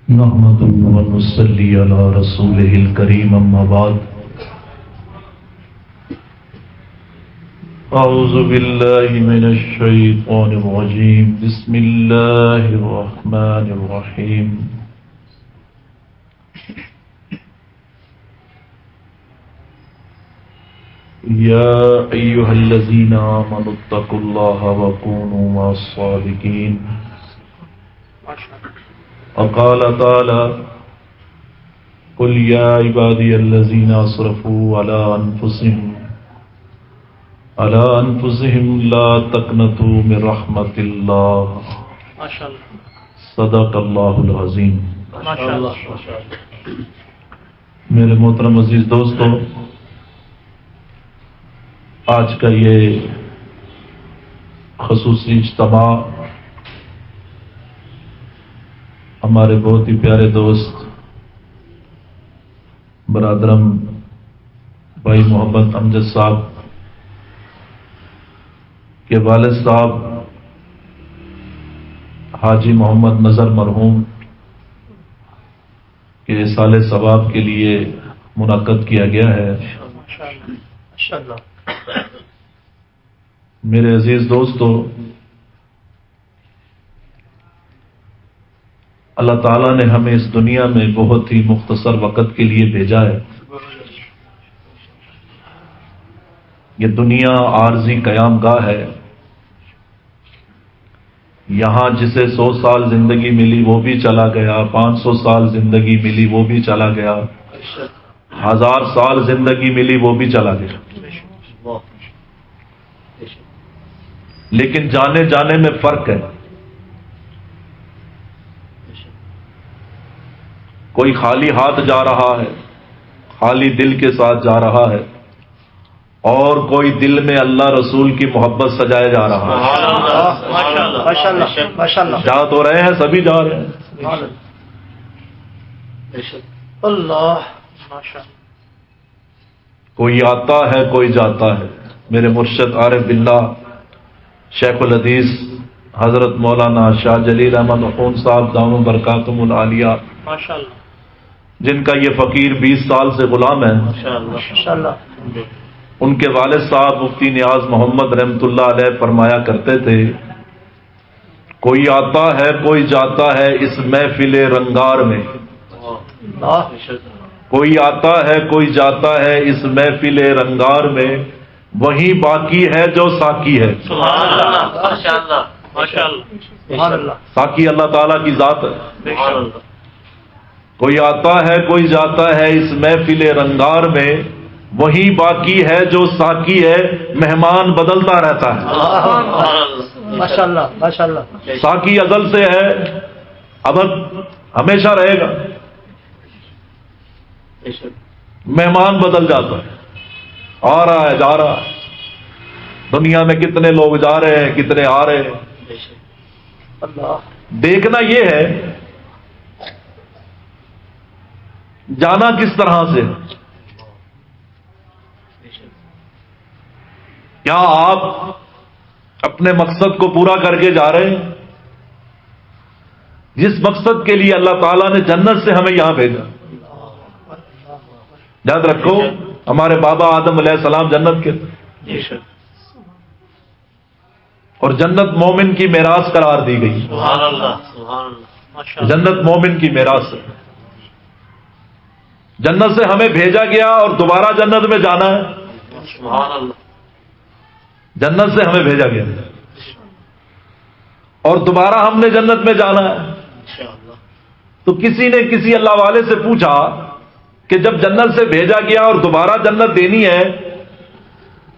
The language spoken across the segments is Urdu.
نحمده ونصلي على رسوله الكريم أما بعد أعوذ بالله من الشيطان الرجيم بسم الله الرحمن الرحيم يا أيها الذين آمنوا اتقوا الله وكونوا مع الصادقين وقال تعالى قل يا عبادي الذين أسرفوا على أنفسهم لا تقنطوا من رحمة الله صدق اللہ العظیم. میرے محترم عزیز دوستو، آج کا یہ خصوصی اجتماع ہمارے بہت ہی پیارے دوست برادرم بھائی محمد امجد صاحب کے والد صاحب حاجی محمد نذر مرحوم کے اصالہ ثواب کے لیے منعقد کیا گیا ہے. میرے عزیز دوستو، اللہ تعالیٰ نے ہمیں اس دنیا میں بہت ہی مختصر وقت کے لیے بھیجا ہے. یہ دنیا عارضی قیام گاہ ہے. یہاں جسے 100 سال زندگی ملی وہ بھی چلا گیا، 500 سال زندگی ملی وہ بھی چلا گیا، 1000 سال زندگی ملی وہ بھی چلا گیا. لیکن جانے جانے میں فرق ہے. کوئی خالی ہاتھ جا رہا ہے، خالی دل کے ساتھ جا رہا ہے، اور کوئی دل میں اللہ رسول کی محبت سجائے جا رہا ہے. جا تو رہے ہیں، سبھی جا رہے ہیں. کوئی آتا ہے کوئی جاتا ہے. میرے مرشد عارف باللہ شیخ الحدیث حضرت مولانا شاہ جلیل احمد اخون صاحب دامن برکاتہم العالیہ، جن کا یہ فقیر 20 سال سے غلام ہے، ان کے والد صاحب مفتی نیاز محمد رحمت اللہ علیہ فرمایا کرتے تھے، کوئی آتا ہے کوئی جاتا ہے اس محفل رنگار میں، کوئی آتا ہے کوئی جاتا ہے اس محفل رنگار میں، وہی باقی ہے جو ساقی ہے. ساقی اللہ تعالیٰ کی ذات ہے. کوئی آتا ہے کوئی جاتا ہے اس محفل رنگار میں، وہی باقی ہے جو ساقی ہے، مہمان بدلتا رہتا ہے. ساقی ازل سے ہے، ابد ہمیشہ رہے گا. مہمان بدل جاتا ہے، آ رہا ہے جا رہا ہے. دنیا میں کتنے لوگ جا رہے ہیں، کتنے آ رہے ہیں. دیکھنا یہ ہے جانا کس طرح سے. کیا آپ اپنے مقصد کو پورا کر کے جا رہے ہیں، جس مقصد کے لیے اللہ تعالیٰ نے جنت سے ہمیں یہاں بھیجا. یاد رکھو، ہمارے بابا آدم علیہ السلام جنت کے تھے، اور جنت مومن کی میراث قرار دی گئی. جنت مومن کی میراث ہے. جنت سے ہمیں بھیجا گیا اور دوبارہ جنت میں جانا ہے. جنت سے ہمیں بھیجا گیا اور دوبارہ ہم نے جنت میں جانا ہے. تو کسی نے کسی اللہ والے سے پوچھا کہ جب جنت سے بھیجا گیا اور دوبارہ جنت دینی ہے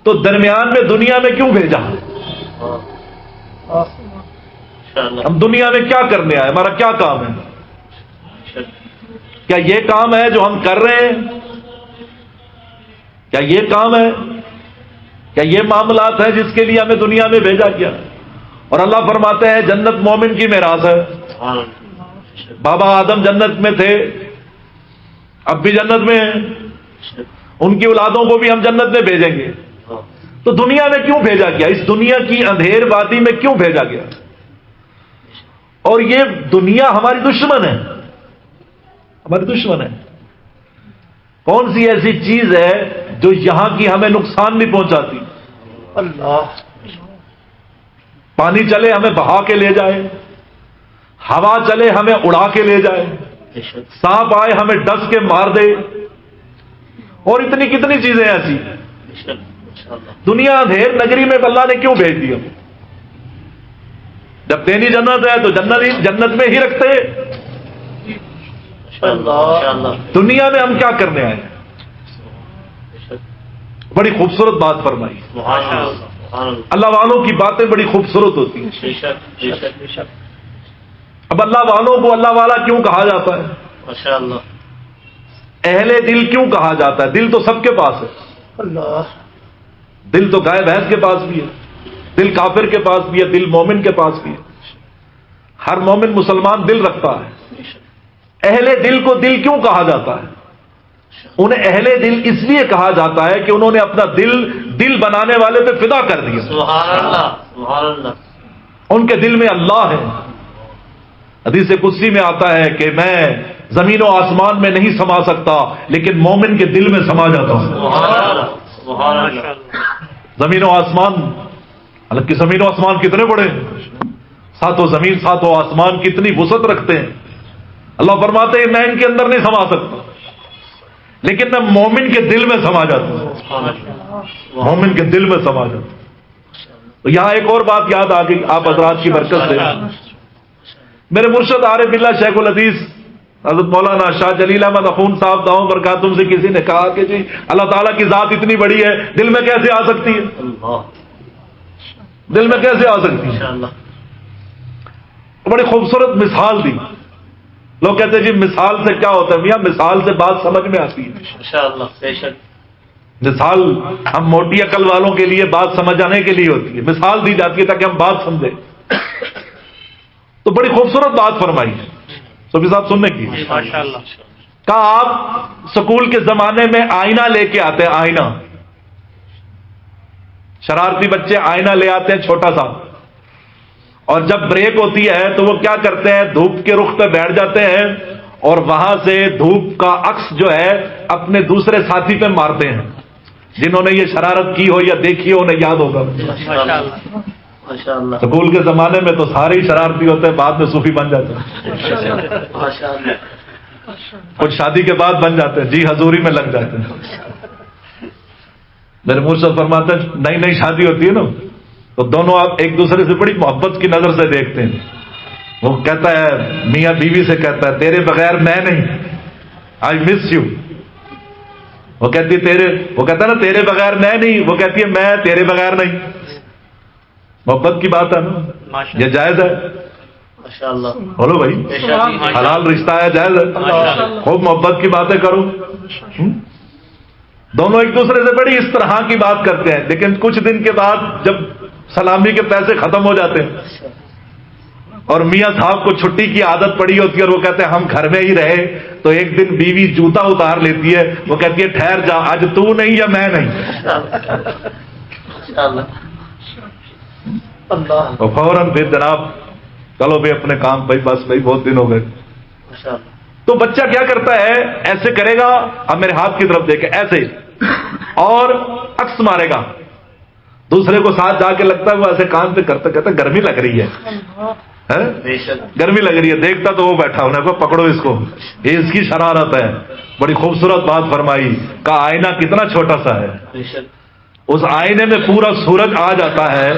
تو درمیان میں دنیا میں کیوں بھیجا؟ ہم دنیا میں کیا کرنے آئے؟ ہمارا کیا کام ہے؟ کیا یہ کام ہے جو ہم کر رہے ہیں؟ کیا یہ کام ہے؟ کیا یہ معاملات ہیں جس کے لیے ہمیں دنیا میں بھیجا گیا؟ اور اللہ فرماتے ہیں جنت مومن کی میراث ہے. بابا آدم جنت میں تھے، اب بھی جنت میں ہیں، ان کی اولادوں کو بھی ہم جنت میں بھیجیں گے. تو دنیا میں کیوں بھیجا گیا؟ اس دنیا کی اندھیر وادی میں کیوں بھیجا گیا؟ اور یہ دنیا ہماری دشمن ہے. ہمارے دشمن ہیں. کون سی ایسی چیز ہے جو یہاں کی ہمیں نقصان نہیں پہنچاتی؟ اللہ. پانی چلے ہمیں بہا کے لے جائے، ہوا چلے ہمیں اڑا کے لے جائے، سانپ آئے ہمیں ڈس کے مار دے، اور اتنی کتنی چیزیں ایسی. دنیا اندھیر نگری میں اللہ نے کیوں بھیج دیا؟ جب دینی جنت ہے تو جنت میں ہی رکھتے. دنیا میں ہم کیا کرنے آئے؟ بڑی خوبصورت بات فرمائی. اللہ والوں کی باتیں بڑی خوبصورت ہوتی ہیں. اب اللہ والوں کو اللہ والا کیوں کہا جاتا ہے؟ اہل دل کیوں کہا جاتا ہے؟ دل تو سب کے پاس ہے. اللہ. دل تو گائے بھینس کے پاس بھی ہے، دل کافر کے پاس بھی ہے، دل مومن کے پاس بھی ہے. ہر مومن مسلمان دل رکھتا ہے. اہل دل کو دل کیوں کہا جاتا ہے؟ انہیں اہل دل اس لیے کہا جاتا ہے کہ انہوں نے اپنا دل بنانے والے پہ فدا کر دیا. سبحان اللہ. سبحان اللہ. ان کے دل میں اللہ ہے. حدیث قدسی میں آتا ہے کہ میں زمین و آسمان میں نہیں سما سکتا لیکن مومن کے دل میں سما جاتا ہوں. سبحان اللہ. سبحان اللہ. زمین و آسمان، حالانکہ زمین و آسمان کتنے بڑے ہیں، ساتوں زمین ساتوں آسمان کتنی وسعت رکھتے ہیں. اللہ فرماتے ہیں میں ان کے اندر نہیں سما سکتا لیکن میں مومن کے دل میں سما جاتا ہوں. مومن کے دل میں سما جاتا ہوں. تو یہاں ایک اور بات یاد آ گئی آپ حضرات کی برکت سے. میرے مرشد عارف باللہ شیخ الحدیث حضرت مولانا شاہ جلیل احمد اخون صاحب داؤں برکاتہم سے کسی نے کہا کہ جی اللہ تعالیٰ کی ذات اتنی بڑی ہے دل میں کیسے آ سکتی ہے؟ دل میں کیسے آ سکتی ہے؟ بڑی خوبصورت مثال دی. لوگ کہتے ہیں جی مثال سے کیا ہوتا ہے؟ میاں مثال سے بات سمجھ میں آتی ہے. مثال ہم موٹی عقل والوں کے لیے بات سمجھ آنے کے لیے ہوتی ہے، مثال دی جاتی ہے تاکہ ہم بات سمجھیں. تو بڑی خوبصورت بات فرمائی صوفی صاحب سننے کی. کہا آپ سکول کے زمانے میں آئینہ لے کے آتے ہیں، آئینہ. شرارتی بچے آئینہ لے آتے ہیں چھوٹا سا، اور جب بریک ہوتی ہے تو وہ کیا کرتے ہیں؟ دھوپ کے رخ پہ بیٹھ جاتے ہیں اور وہاں سے دھوپ کا عکس جو ہے اپنے دوسرے ساتھی پہ مارتے ہیں. جنہوں نے یہ شرارت کی ہو یا دیکھی ہو انہیں یاد ہوگا. سکول کے زمانے میں تو سارے ہی شرارتی ہوتے ہیں، بعد میں صوفی بن جاتے ہیں. کچھ شادی کے بعد بن جاتے ہیں، جی حضوری میں لگ جاتے ہیں. میرے مرشد فرماتے ہیں نئی نئی شادی ہوتی ہے نا تو دونوں آپ ایک دوسرے سے بڑی محبت کی نظر سے دیکھتے ہیں. وہ کہتا ہے میاں بیوی سے کہتا ہے تیرے بغیر میں نہیں، آئی مس یو. وہ کہتی وہ کہتا ہے نا تیرے بغیر میں نہیں، وہ کہتی ہے میں تیرے بغیر نہیں. محبت کی بات ہے نا، یہ جائز ہے. بولو بھائی، حلال رشتہ ہے، جائز ہے. خوب محبت کی باتیں کرو. دونوں ایک دوسرے سے بڑی اس طرح کی بات کرتے ہیں لیکن کچھ دن کے بعد جب سلامی کے پیسے ختم ہو جاتے ہیں اور میاں صاحب کو چھٹی کی عادت پڑی ہوتی ہے اور وہ کہتے ہیں ہم گھر میں ہی رہے تو ایک دن بیوی جوتا اتار لیتی ہے. وہ کہتی ہے ٹھہر جا، آج تو نہیں یا میں نہیں. تو فوراً پھر جناب چلو بھائی اپنے کام بھائی، بس بھائی بہت دن ہو گئے. تو بچہ کیا کرتا ہے؟ ایسے کرے گا، اب میرے ہاتھ کی طرف دیکھے، ایسے اور عکس مارے گا. دوسرے کو ساتھ جا کے لگتا ہے وہ ایسے کان پہ کرتا کہتا گرمی لگ رہی ہے، گرمی لگ رہی ہے. دیکھتا تو وہ بیٹھا انہیں کو پکڑو اس کو، یہ اس کی شرارت ہے. بڑی خوبصورت بات فرمائی. کہا آئینہ کتنا چھوٹا سا ہے، اس آئینے میں پورا سورج آ جاتا ہے،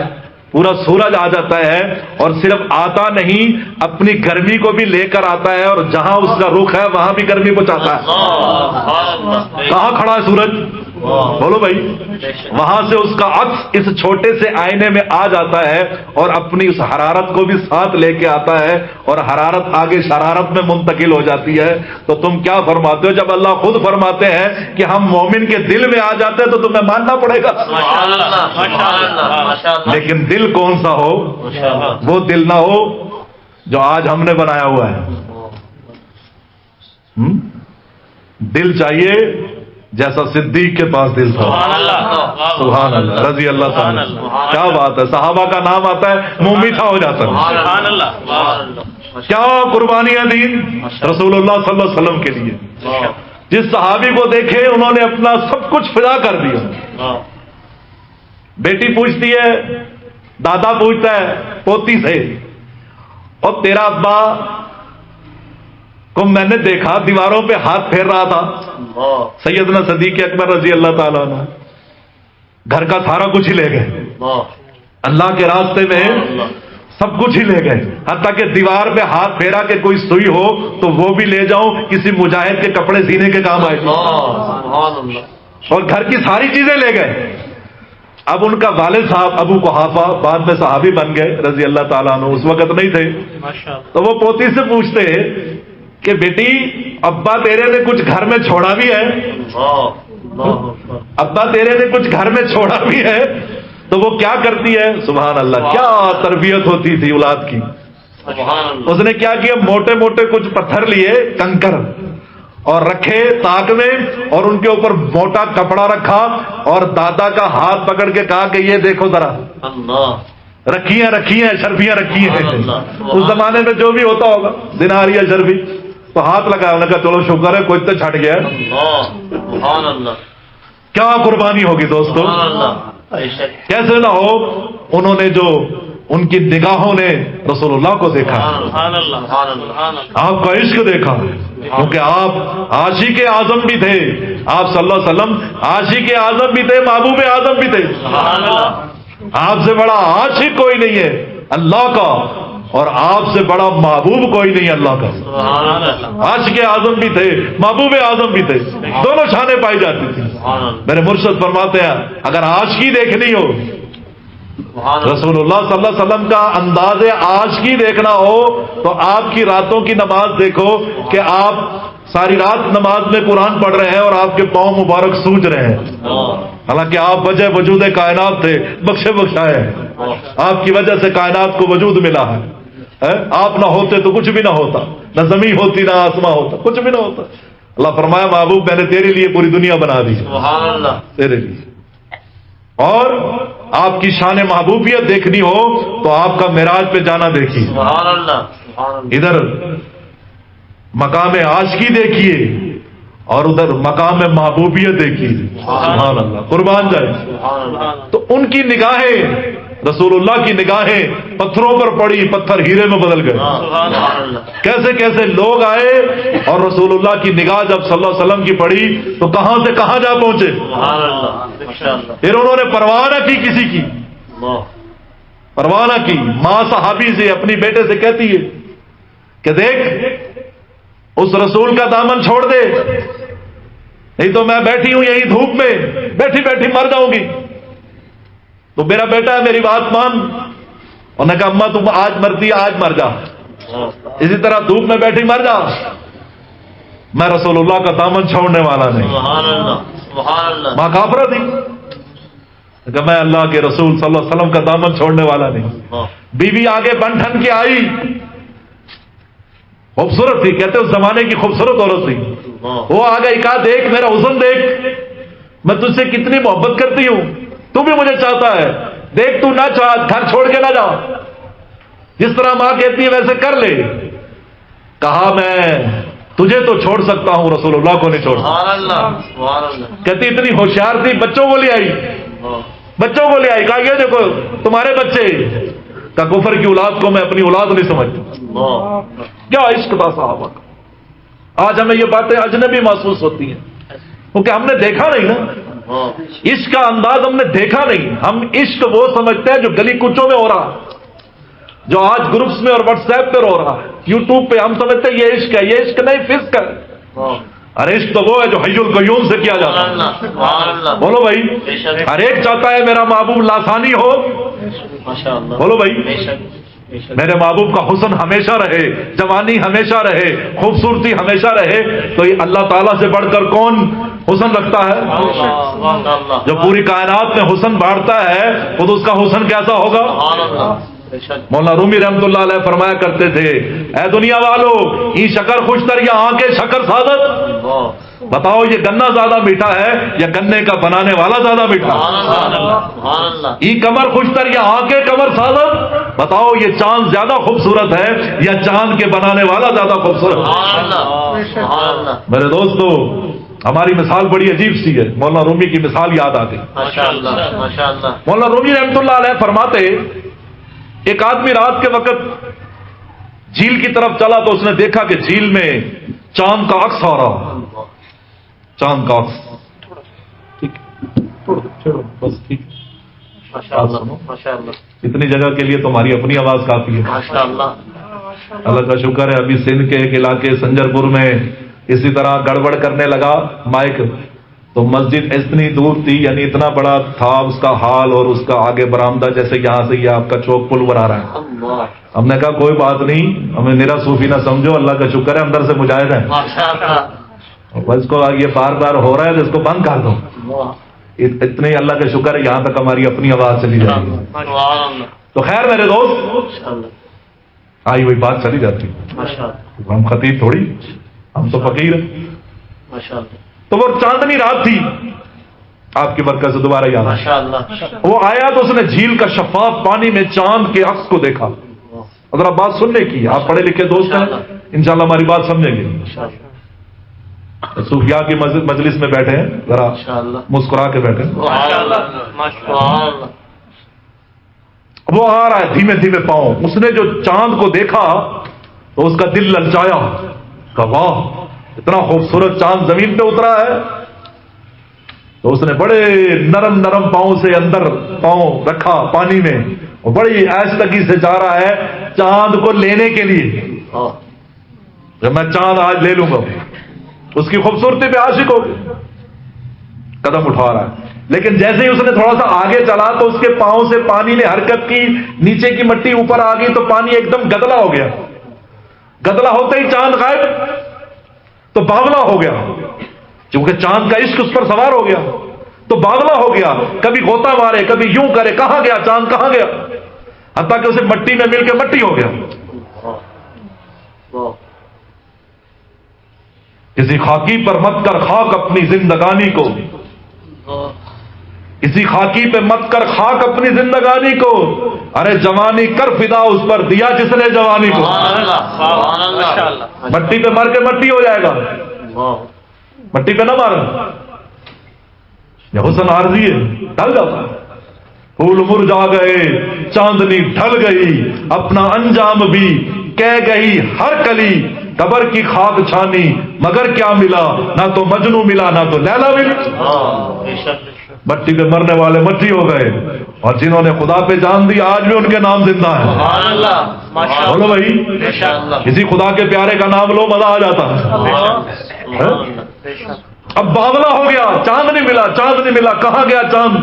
پورا سورج آ جاتا ہے اور صرف آتا نہیں اپنی گرمی کو بھی لے کر آتا ہے اور جہاں اس کا رخ ہے وہاں بھی گرمی پہنچاتا ہے. کہاں کھڑا ہے سورج؟ بولو بھائی. وہاں سے اس کا عکس اس چھوٹے سے آئینے میں آ جاتا ہے اور اپنی اس حرارت کو بھی ساتھ لے کے آتا ہے اور حرارت آگے شرارت میں منتقل ہو جاتی ہے. تو تم کیا فرماتے ہو جب اللہ خود فرماتے ہیں کہ ہم مومن کے دل میں آ جاتے ہیں تو تمہیں ماننا پڑے گا. لیکن دل کون سا ہو؟ وہ دل نہ ہو جو آج ہم نے بنایا ہوا ہے. دل چاہیے جیسا صدیق کے پاس دل تھا. سبحان اللہ، رضی اللہ تعالیٰ. کیا بات ہے، صحابہ کا نام آتا ہے منہ میٹھا ہو جاتا ہے. کیا قربانیاں دی رسول اللہ صلی اللہ علیہ وسلم کے لیے. جس صحابی کو دیکھے انہوں نے اپنا سب کچھ فدا کر دیا. بیٹی پوچھتی ہے، دادا پوچھتا ہے پوتی سے، اور تیرا ابا کو میں نے دیکھا دیواروں پہ ہاتھ پھیر رہا تھا. سیدنا صدیق اکبر رضی اللہ تعالیٰ عنہ گھر کا سارا کچھ ہی لے گئے، اللہ کے راستے میں سب کچھ ہی لے گئے، حتیٰ کہ دیوار پہ ہاتھ پھیرا کہ کوئی سوئی ہو تو وہ بھی لے جاؤں، کسی مجاہد کے کپڑے سینے کے کام آئے، اور گھر کی ساری چیزیں لے گئے. اب ان کا والد صاحب ابو قحافہ بعد میں صحابی بن گئے رضی اللہ تعالیٰ عنہ، اس وقت نہیں تھے. تو وہ پوتی سے پوچھتے کہ بیٹی ابا تیرے نے کچھ گھر میں چھوڑا بھی ہے؟ ابا تیرے نے کچھ گھر میں چھوڑا بھی ہے؟ تو وہ کیا کرتی ہے؟ سبحان اللہ، کیا تربیت ہوتی تھی اولاد کی. اس نے کیا کیا، موٹے موٹے کچھ پتھر لیے، کنکر، اور رکھے تاک میں، اور ان کے اوپر موٹا کپڑا رکھا، اور دادا کا ہاتھ پکڑ کے کہا کہ یہ دیکھو ذرا، رکھی ہیں شرفیاں رکھی ہیں. اس زمانے میں جو بھی ہوتا ہوگا دینار یا شرفی، تو ہاتھ لگایا، انہوں نے کہا چلو شکر ہے کوئی تو چھٹ گیا. کیا قربانی ہوگی دوستو، کیسے نہ ہو. انہوں نے جو ان کی نگاہوں نے رسول اللہ کو دیکھا، آپ کا عشق دیکھا، کیونکہ آپ عاشق اعظم بھی تھے. آپ صلی اللہ علیہ وسلم عاشق اعظم بھی تھے، محبوب اعظم بھی تھے. آپ سے بڑا عاشق کوئی نہیں ہے اللہ کا، اور آپ سے بڑا محبوب کوئی نہیں اللہ کا. عاشق اعظم بھی تھے، محبوب اعظم بھی تھے، دونوں شانیں پائی جاتی تھی. میرے مرشد فرماتے ہیں اگر عاشقی دیکھنی ہو، رسول اللہ صلی اللہ علیہ وسلم کا انداز عاشقی دیکھنا ہو، تو آپ کی راتوں کی نماز دیکھو کہ آپ ساری رات نماز میں قرآن پڑھ رہے ہیں اور آپ کے پاؤں مبارک سوج رہے ہیں. حالانکہ آپ وجہ وجود کائنات تھے، بخشے بخشائے ہیں. آپ کی وجہ سے کائنات کو وجود ملا ہے. آپ نہ ہوتے تو کچھ بھی نہ ہوتا، نہ زمین ہوتی نہ آسمان ہوتا، کچھ بھی نہ ہوتا. اللہ فرمایا محبوب میں نے تیرے لیے پوری دنیا بنا دی، تیرے لیے. اور آپ کی شان محبوبیت دیکھنی ہو تو آپ کا معراج پہ جانا دیکھیے، ادھر مقام عاشقی دیکھیے اور ادھر مقام محبوبیت دیکھیے. سبحان اللہ، قربان جائے. تو ان کی نگاہیں، رسول اللہ کی نگاہیں پتھروں پر پڑی، پتھر ہیرے میں بدل گئے. کیسے کیسے لوگ آئے، اور رسول اللہ کی نگاہ جب صلی اللہ علیہ وسلم کی پڑی تو کہاں سے کہاں جا پہنچے. پھر انہوں نے پرواہ نہ کی کسی کی، پرواہ نہ کی. ماں صحابی سے اپنی بیٹے سے کہتی ہے کہ دیکھ اس رسول کا دامن چھوڑ دے، نہیں تو میں بیٹھی ہوں یہی دھوپ میں، بیٹھی بیٹھی مر جاؤں گی. تو میرا بیٹا ہے، میری بات مان. انہوں نے کہا اماں تم آج مرتی آج مر جا، اسی طرح دھوپ میں بیٹھی مر جا، میں رسول اللہ کا دامن چھوڑنے والا نہیں. ماں کافرہ تھی کہ میں اللہ کے رسول صلی اللہ علیہ وسلم کا دامن چھوڑنے والا نہیں. بیوی آگے بن ٹھن کے آئی، خوبصورت تھی، کہتے اس زمانے کی خوبصورت عورت تھی. وہ آ گئی، کہا دیکھ میرا حسن دیکھ، میں تجھ سے کتنی محبت کرتی ہوں، تو بھی مجھے چاہتا ہے، دیکھ تو نہ چاہ، گھر چھوڑ کے نہ جا، جس طرح ماں کہتی ہے ویسے کر لے. کہا میں تجھے تو چھوڑ سکتا ہوں، رسول اللہ کو نہیں چھوڑ سکتا. کہتی اتنی ہوشیار تھی، بچوں کو لے آئی، بچوں کو لے آئی. کہا یہ دیکھو تمہارے بچے، کا کفر کی اولاد کو میں اپنی اولاد نہیں سمجھتا. کیا عشق تھا صحابہ کا. آج ہمیں یہ باتیں اجنبی محسوس ہوتی ہیں کیونکہ ہم نے دیکھا نہیں نا، عشق کا انداز ہم نے دیکھا نہیں. ہم عشق وہ سمجھتے ہیں جو گلی کوچوں میں ہو رہا، جو آج گروپس میں اور واٹس ایپ پہ ہو رہا ہے، یوٹیوب پہ. ہم سمجھتے ہیں یہ عشق ہے، یہ عشق نہیں، فسق ہے. ارے عشق تو وہ ہے جو حی القیوم سے کیا جاتا ہے. بولو بھائی، ہر ایک چاہتا ہے میرا محبوب لاسانی ہو. بولو بھائی، میرے محبوب کا حسن ہمیشہ رہے، جوانی ہمیشہ رہے، خوبصورتی ہمیشہ رہے. تو یہ اللہ تعالیٰ سے بڑھ کر کون حسن رکھتا ہے؟ جو پوری کائنات میں حسن بانٹتا ہے خود اس کا حسن کیسا ہوگا؟ مولانا رومی رحمت اللہ علیہ فرمایا کرتے تھے، اے دنیا والو ای شکر خوشتر یا آنکھیں شکر سعادت. بتاؤ یہ گنا زیادہ میٹھا ہے یا گنے کا بنانے والا زیادہ میٹھا؟ ای کمر خوشتر یا آنکھیں کمر سعادت. بتاؤ یہ چاند زیادہ خوبصورت ہے یا چاند کے بنانے والا زیادہ خوبصورت ہے؟ سبحان اللہ سبحان اللہ میرے دوستو ہماری مثال بڑی عجیب سی ہے، مولانا رومی کی مثال یاد آ گئی۔ ماشاء اللہ ماشاء اللہ مولانا رومی رحمۃ اللہ علیہ فرماتے ایک آدمی رات کے وقت جھیل کی طرف چلا تو اس نے دیکھا کہ جھیل میں چاند کا عکس آ رہا، چاند کا عکس۔ ٹھیک چھوڑو بس ٹھیک، ماشاء اللہ ماشاء اللہ اتنی جگہ کے لیے تمہاری اپنی آواز کافی ہے۔ ماشاء اللہ اللہ کا شکر ہے ابھی سندھ کے ایک علاقے سنجر پور میں اسی طرح گڑبڑ کرنے لگا مائک، تو مسجد اتنی دور تھی، یعنی اتنا بڑا تھا اس کا حال، اور اس کا آگے برآمدہ جیسے یہاں سے یہ آپ کا چوک پل بنا رہا ہے۔ اللہ ہم نے کہا کوئی بات نہیں، ہمیں میرا صوفی نہ سمجھو، اللہ کا شکر ہے اندر سے مجاہد ہے، ماشاء اللہ بس کو یہ بار بار ہو رہا ہے تو اس کو بند کر دو۔ اتنے اللہ کا شکر ہے یہاں تک ہماری اپنی آواز چلی جاتی ہے۔ سبحان اللہ تو خیر میرے دوست، ماشاء اللہ آئی وہی بات چلی جاتی، ماشاء اللہ ہم خطیب تھوڑی، ہم تو فقیر ہیں۔ ماشاء اللہ تو وہ چاندنی رات تھی، آپ کی برکت سے دوبارہ یاد آئی۔ ماشاء اللہ وہ آیا تو اس نے جھیل کا شفاف پانی میں چاند کے عکس کو دیکھا۔ اگر آپ بات سننے کی، آپ پڑھے لکھے دوست ہیں، انشاءاللہ ہماری بات سمجھیں گے۔ ماشاء اللہ صوفیاء کی مجلس میں بیٹھے ہیں، ذرا ماشاء اللہ مسکرا کے بیٹھے ہیں۔ ماشاء اللہ ماشاء اللہ وہ آ رہا ہے دھیمے دھیمے پاؤں، اس نے جو چاند کو دیکھا تو اس کا دل للچایا، کہا واہ اتنا خوبصورت چاند زمین پہ اترا ہے۔ تو اس نے بڑے نرم نرم پاؤں سے اندر پاؤں رکھا پانی میں، اور بڑی آہستگی سے جا رہا ہے چاند کو لینے کے لیے، جب میں چاند آج لے لوں گا۔ اس کی خوبصورتی پہ عاشق ہو گیا، قدم اٹھا رہا ہے، لیکن جیسے ہی اس نے تھوڑا سا آگے چلا تو اس کے پاؤں سے پانی نے حرکت کی، نیچے کی مٹی اوپر آ گئی تو پانی ایک دم گدلا ہو گیا۔ گدلا ہوتے ہی چاند غائب، تو باولا ہو گیا، کیونکہ چاند کا عشق اس پر سوار ہو گیا، تو باولا ہو گیا، کبھی غوطہ مارے کبھی یوں کرے، کہاں گیا چاند کہاں گیا، حتیٰ کہ اسے مٹی میں مل کے مٹی ہو گیا۔ کسی خاکی پر مت کر خاک اپنی زندگانی کو، کسی خاکی پہ مت کر خاک اپنی زندگانی کو، ارے جوانی کر فدا اس پر دیا جس نے جوانی کو۔ سبحان اللہ سبحان اللہ ماشاء اللہ مٹی پہ مر کے مٹی ہو جائے گا، مٹی پہ نہ مار، یہ حسن عارضی ہے، ڈل جاتا ہے۔ پھول مرجھا گئے چاندنی ڈھل گئی، اپنا انجام بھی کہہ گئی ہر کلی، قبر کی خاک چھانی مگر کیا ملا، نہ تو مجنو ملا نہ تو لیلا ملی۔ مٹی پہ مرنے والے مٹی ہو گئے، اور جنہوں نے خدا پہ جان دی آج بھی ان کے نام زندہ ہیں۔ سبحان اللہ ماشاء اللہ بولو بھائی، ماشاء اللہ کسی خدا کے پیارے کا نام لو مزہ آ جاتا ہے۔ اب باولا ہو گیا، چاند نہیں ملا، چاند نہیں ملا، کہاں گیا چاند؟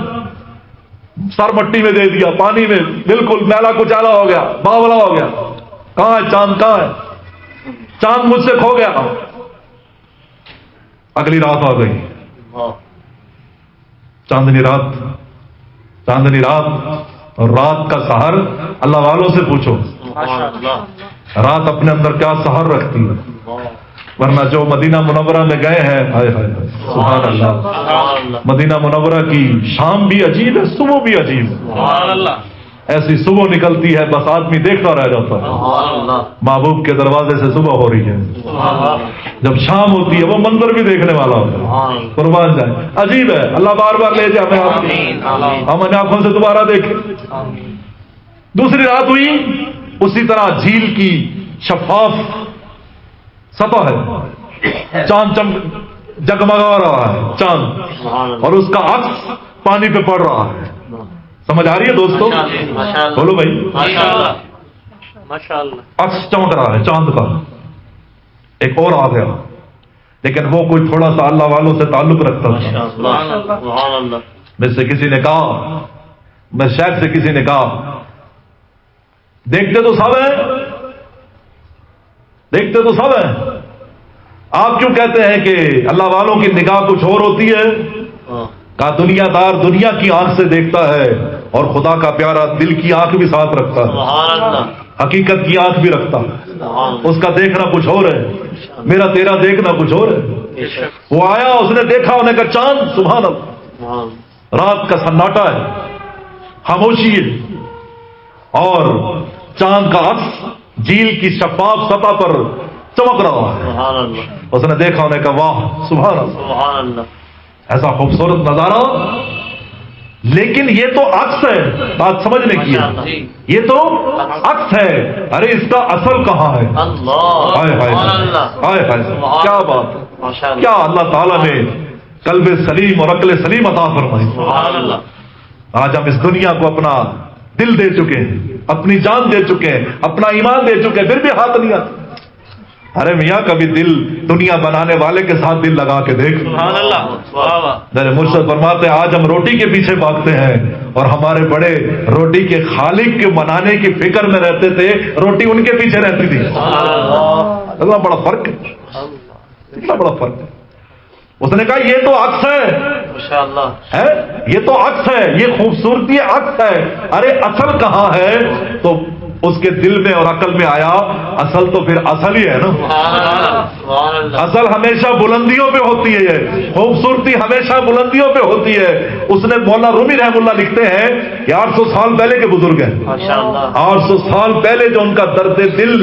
سر مٹی میں دے دیا، پانی میں بالکل میلا کچالا ہو گیا، باولا ہو گیا، کہاں ہے چاند، کہاں ہے چاند؟ مجھ سے کھو گیا۔ اگلی رات آ گئی، چاندنی رات، چاندنی رات، اور رات کا سحر اللہ والوں سے پوچھو، ماشاء اللہ رات اپنے اندر کیا سحر رکھتی ہے، ورنہ جو مدینہ منورہ میں گئے ہیں، ہائے ہائے ہائے، سبحان اللہ، سبحان اللہ مدینہ منورہ کی شام بھی عجیب ہے، صبح بھی عجیب ہے، سبحان اللہ ایسی صبح نکلتی ہے بس آدمی دیکھتا رہ جاتا ہے، سبحان اللہ محبوب کے دروازے سے صبح ہو رہی ہے، سبحان اللہ جب شام ہوتی ہے وہ منظر بھی دیکھنے والا ہوتا ہے، سبحان اللہ قربان جائے، عجیب ہے، اللہ بار بار لے جائے ہمیں آپ کی، آمین آمین ہم انہیں آنکھوں سے دوبارہ دیکھیں۔ آمین دوسری رات ہوئی، اسی طرح جھیل کی شفاف سطح ہے، چاند جگمگا رہا ہے چاند، سبحان اللہ اور اس کا عکس پانی پہ پڑ رہا ہے، سمجھ آ رہی ہے دوستو؟ ماشاء اللہ بولو بھائی، ماشاء اللہ ماشاء اللہ عکس چمک رہا ہے چاند کا۔ ایک اور آ گیا، لیکن وہ کوئی تھوڑا سا اللہ والوں سے تعلق رکھتا ماشاء تھا۔ اللہ سبحان اللہ میں سے کسی نے کہا، میں شاید سے کسی نے کہا، دیکھتے تو سب ہیں، دیکھتے تو سب ہیں، آپ کیوں کہتے ہیں کہ اللہ والوں کی نگاہ کچھ اور ہوتی ہے؟ کہا دنیا دار دنیا کی آنکھ سے دیکھتا ہے، اور خدا کا پیارا دل کی آنکھ بھی ساتھ رکھتا ہے، سبحان اللہ حقیقت کی آنکھ بھی رکھتا ہے، سبحان اللہ اس کا دیکھنا کچھ اور ہے، میرا تیرا دیکھنا کچھ اور ہے۔ بے شک وہ آیا، اس نے دیکھا، انہوں نے کہا چاند، سبحان اللہ، سبحان رات کا سناٹا ہے، خاموشی ہے، اور چاند کا عکس جھیل کی شفاف سطح پر چمک رہا ہے. سبحان اللہ. اس نے دیکھا, انہیں کہا واہ سبحان اللہ, سبحان اللہ. ایسا خوبصورت نظارہ. لیکن یہ تو عکس ہے, بات سمجھنے کی ہے, یہ تو عکس ہے. ارے اس کا اصل کہاں ہے؟ اللہ. ہائے ہائے سبحان اللہ. ہائے ہائے, کیا بات ہے, ماشاء اللہ. کیا اللہ تعالیٰ نے قلب سلیم اور عقل سلیم عطا فرمائی. سبحان اللہ. آج ہم اس دنیا کو اپنا دل دے چکے ہیں, اپنی جان دے چکے ہیں, اپنا ایمان دے چکے ہیں, پھر بھی ہاتھ نہیں آتا. ارے میاں کبھی دل دنیا بنانے والے کے ساتھ دل لگا کے دیکھ. سبحان اللہ. واہ واہ. میرے مرشد فرماتے ہیں آج ہم روٹی کے پیچھے بھاگتے ہیں اور ہمارے بڑے روٹی کے خالق کے بنانے کی فکر میں رہتے تھے, روٹی ان کے پیچھے رہتی تھی. اتنا بڑا فرق ہے, اتنا بڑا فرق ہے. اس نے کہا یہ تو عکس ہے, ماشاء اللہ ہے یہ تو عکس ہے, یہ خوبصورتی عکس ہے. ارے اصل کہاں ہے؟ تو اس کے دل میں اور عقل میں آیا اصل تو پھر اصل ہی ہے نا. سبحان اللہ. اصل ہمیشہ بلندیوں پہ ہوتی ہے, خوبصورتی ہمیشہ بلندیوں پہ ہوتی ہے. اس نے مولانا رومی رحم اللہ لکھتے ہیں کہ 800 سال پہلے کے بزرگ ہیں, ماشاء اللہ. 800 سال پہلے جو ان کا درد دل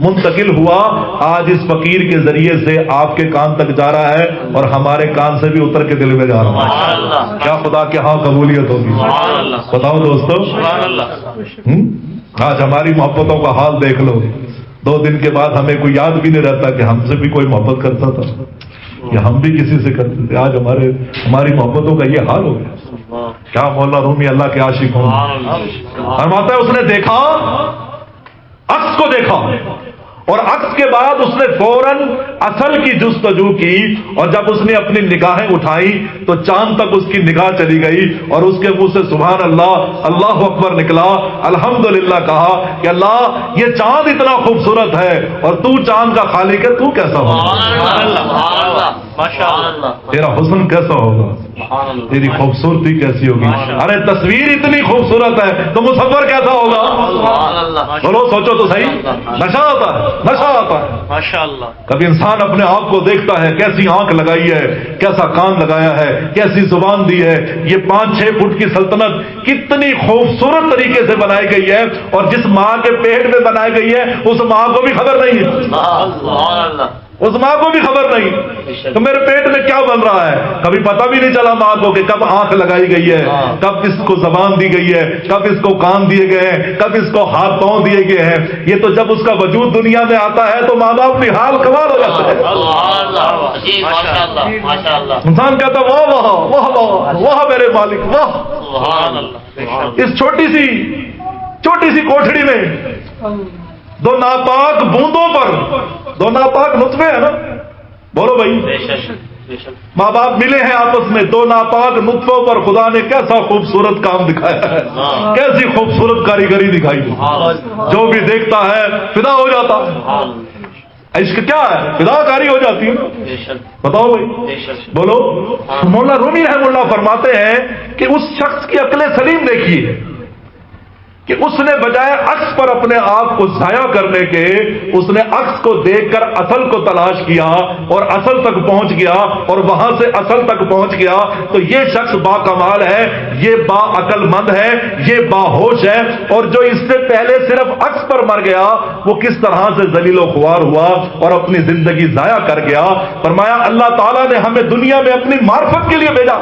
منتقل ہوا آج اس فقیر کے ذریعے سے آپ کے کان تک جا رہا ہے اور ہمارے کان سے بھی اتر کے دل میں جا رہا سبحان ہے. اللہ. کیا خدا کے ہاں قبولیت ہوگی؟ سبحان اللہ. بتاؤ دوستو. سبحان اللہ. آج ہماری محبتوں کا حال دیکھ لو. 2 دن کے بعد ہمیں کوئی یاد بھی نہیں رہتا کہ ہم سے بھی کوئی محبت کرتا تھا یا ہم بھی کسی سے کرتے تھے. آج ہماری محبتوں کا یہ حال ہو گیا. کیا مولانا رومی اللہ کے عاشق ہوں. فرماتا ہے اس نے دیکھا, عکس کو دیکھا, اور عکس کے بعد اس نے فوراً اصل کی جستجو کی, اور جب اس نے اپنی نگاہیں اٹھائی تو چاند تک اس کی نگاہ چلی گئی اور اس کے منہ سے سبحان اللہ اللہ اکبر نکلا, الحمدللہ کہا کہ اللہ یہ چاند اتنا خوبصورت ہے اور تو چاند کا خالق ہے, تو کیسا ہوگا, تیرا حسن کیسا ہوگا, تیری خوبصورتی کیسی ہوگی. ارے تصویر اتنی خوبصورت ہے تو مصور کیسا ہوگا. بولو سوچو تو صحیح. نشہ آتا ہے, نشہ آتا ہے. ماشاء اللہ. کبھی انسان اپنے آپ کو دیکھتا ہے, کیسی آنکھ لگائی ہے, کیسا کان لگایا ہے, کیسی زبان دی ہے, یہ 5-6 فٹ کی سلطنت کتنی خوبصورت طریقے سے بنائی گئی ہے, اور جس ماں کے پیٹ میں بنائی گئی ہے اس ماں کو بھی خبر نہیں ہے, اس ماں کو بھی خبر نہیں کہ میرے پیٹ میں کیا بن رہا ہے. کبھی پتہ بھی نہیں چلا ماں کو کہ کب آنکھ لگائی گئی ہے, کب اس کو زبان دی گئی ہے, کب اس کو کان دیے گئے ہیں, کب اس کو ہاتھ پاؤں دیے گئے ہیں. یہ تو جب اس کا وجود دنیا میں آتا ہے تو ماں باپ نحال کمال ہو جاتا ہے. انسان کہتا واہ واہ واہ واہ واہ میرے مالک واہ. اس چھوٹی سی کوٹھڑی میں 2 ناپاک بوندوں پر, 2 ناپاک نطفے ہیں نا, بولو بھائی, ماں باپ ملے ہیں آپس میں, 2 ناپاک نطفوں پر خدا نے کیسا خوبصورت کام دکھایا ہے, کیسی خوبصورت کاریگری دکھائی ہے. جو بھی دیکھتا ہے فدا ہو جاتا ہے. عشق کیا ہے؟ فدا کاری ہو جاتی ہے. بتاؤ بھائی, بولو. مولانا رومی رحم اللہ فرماتے ہیں کہ اس شخص کی عقل سلیم دیکھیے کہ اس نے بجائے عکس پر اپنے آپ کو ضائع کرنے کے, اس نے عکس کو دیکھ کر اصل کو تلاش کیا اور اصل تک پہنچ گیا, اور وہاں سے اصل تک پہنچ گیا. تو یہ شخص با کمال ہے, یہ با عقل مند ہے, یہ با ہوش ہے. اور جو اس سے پہلے صرف عکس پر مر گیا وہ کس طرح سے ذلیل و خوار ہوا اور اپنی زندگی ضائع کر گیا. فرمایا اللہ تعالیٰ نے ہمیں دنیا میں اپنی معرفت کے لیے بھیجا.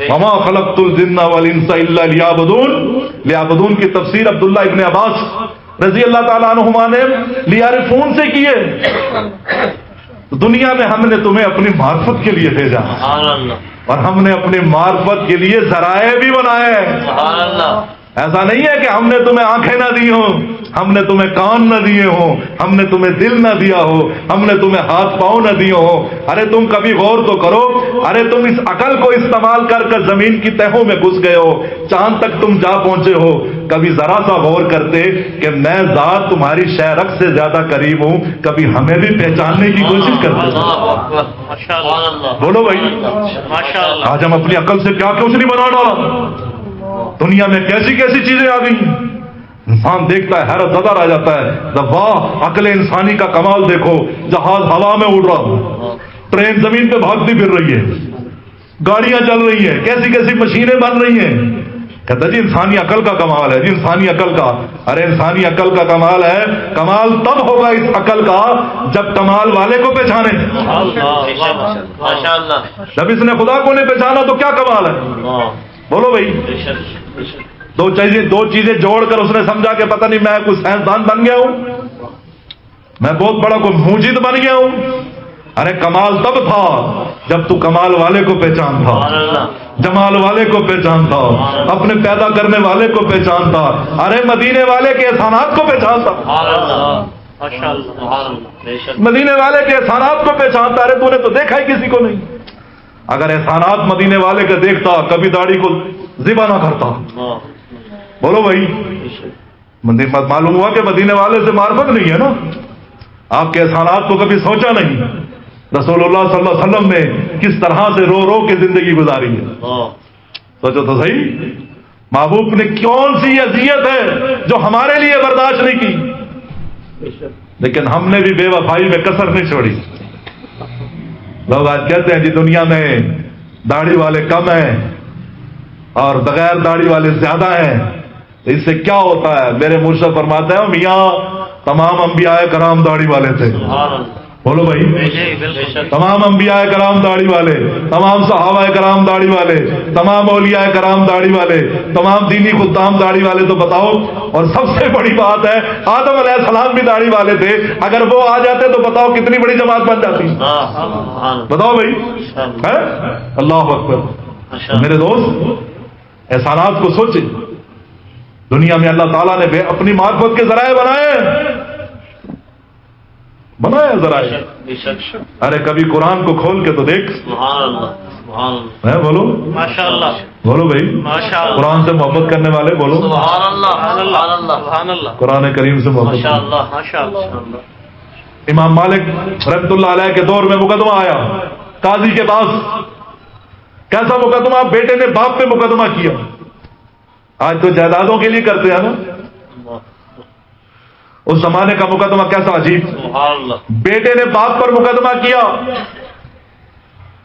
وما خلقت الجن والانس الا لیعبدون. لیعبدون کی تفسیر عبداللہ ابن عباس رضی اللہ تعالیٰ عنہما نے لیعرفون سے کیے. دنیا میں ہم نے تمہیں اپنی معرفت کے لیے بھیجا, اور ہم نے اپنی معرفت کے لیے ذرائع بھی بنائے. ایسا نہیں ہے کہ ہم نے تمہیں آنکھیں نہ دی ہوں, ہم نے تمہیں کان نہ دیے ہوں, ہم نے تمہیں دل نہ دیا ہو, ہم نے تمہیں ہاتھ پاؤں نہ دیے ہو. ارے تم کبھی غور تو کرو, ارے تم اس عقل کو استعمال کر کر زمین کی تہوں میں گھس گئے ہو, چاند تک تم جا پہنچے ہو. کبھی ذرا سا غور کرتے کہ میں ذات تمہاری شہرک سے زیادہ قریب ہوں, کبھی ہمیں بھی پہچاننے کی کوشش کرتے. بولو بھائی, آج ہم اپنی عقل سے کیا کچھ نہیں بنا ڈالا. دنیا میں کیسی کیسی چیزیں آ گئی, انسان دیکھتا ہے حیرت زدہ رہ جاتا ہے. واہ عقل انسانی کا کمال دیکھو, جہاز ہوا میں اڑ رہا, ٹرین زمین پہ بھاگتی پھر رہی ہے, گاڑیاں چل رہی ہیں, کیسی کیسی مشینیں بن رہی ہیں. کہتا جی انسانی عقل کا کمال ہے، جی انسانی عقل کا۔ ارے انسانی عقل کا کمال ہے، کمال تب ہوگا اس عقل کا جب کمال والے کو پہچانے۔ ماشاء اللہ۔ جب اس نے خدا کو نہیں پہچانا تو کیا کمال ہے؟ بولو بھائی۔ دو چیزیں جوڑ کر اس نے سمجھا کہ پتہ نہیں میں کوئی سائنسدان بن گیا ہوں، میں بہت بڑا کوئی موجد بن گیا ہوں۔ ارے کمال تب تھا جب تو کمال والے کو پہچان تھا، جمال والے کو پہچان تھا، اپنے پیدا کرنے والے کو پہچان تھا، ارے مدینے والے کے احسانات کو پہچان تھا، مدینے والے کے احسانات کو پہچانتا۔ ارے تو نے تو دیکھا ہی کسی کو نہیں۔ اگر احسانات مدینے والے کے دیکھتا کبھی داڑھی کو ذبح نہ کرتا۔ بولو بھائی، معلوم ہوا کہ مدینے والے سے معرفت نہیں ہے نا، آپ کے احسانات کو کبھی سوچا نہیں۔ رسول اللہ صلی اللہ علیہ وسلم نے کس طرح سے رو رو کے زندگی گزاری ہے، سوچو تو صحیح۔ محبوب نے کون سی اذیت ہے جو ہمارے لیے برداشت نہیں کی، لیکن ہم نے بھی بے وفائی میں کسر نہیں چھوڑی۔ لوگ آج کہتے ہیں جی دنیا میں داڑھی والے کم ہیں اور بغیر داڑھی والے زیادہ ہیں، اس سے کیا ہوتا ہے؟ میرے مرشد فرماتے ہیں میاں تمام انبیاء کرام داڑھی والے تھے۔ بولو بھائی، تمام انبیاء کرام داڑھی والے، تمام صحابہ کرام داڑھی والے، تمام اولیاء کرام داڑھی والے، تمام دینی خدام داڑھی والے۔ تو بتاؤ، اور سب سے بڑی بات ہے آدم علیہ السلام بھی داڑھی والے تھے، اگر وہ آ جاتے تو بتاؤ کتنی بڑی جماعت بن جاتی۔ بتاؤ بھائی، اللہ اکبر۔ میرے دوست، احسانات کو سوچیں، دنیا میں اللہ تعالیٰ نے اپنی معرفت کے ذرائع بنایا ذرائع۔ ارے کبھی قرآن کو کھول کے تو دیکھ، بولو ماشاء اللہ، بولو بھائی، قرآن سے محبت کرنے والے بولو سبحان اللہ، قرآن کریم سے محبت۔ ماشاء اللہ۔ امام مالک رحمۃ اللہ علیہ کے دور میں مقدمہ آیا قاضی کے پاس۔ کیسا مقدمہ؟ بیٹے نے باپ پہ مقدمہ کیا۔ آج تو جائیدادوں کے لیے کرتے ہیں نا، اس زمانے کا مقدمہ کیسا عجیب۔ بیٹے نے باپ پر مقدمہ کیا،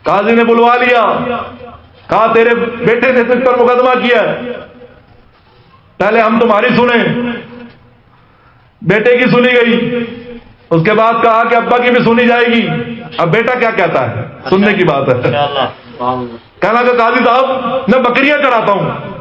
قاضی نے بلوا لیا، کہا تیرے بیٹے نے تجھ پر مقدمہ کیا ہے، پہلے ہم تمہاری سنیں۔ بیٹے کی سنی گئی، اس کے بعد کہا کہ ابا کی بھی سنی جائے گی۔ اب بیٹا کیا کہتا ہے، سننے کی بات ہے۔ کہنا کہ قاضی صاحب میں بکریاں چراتا ہوں،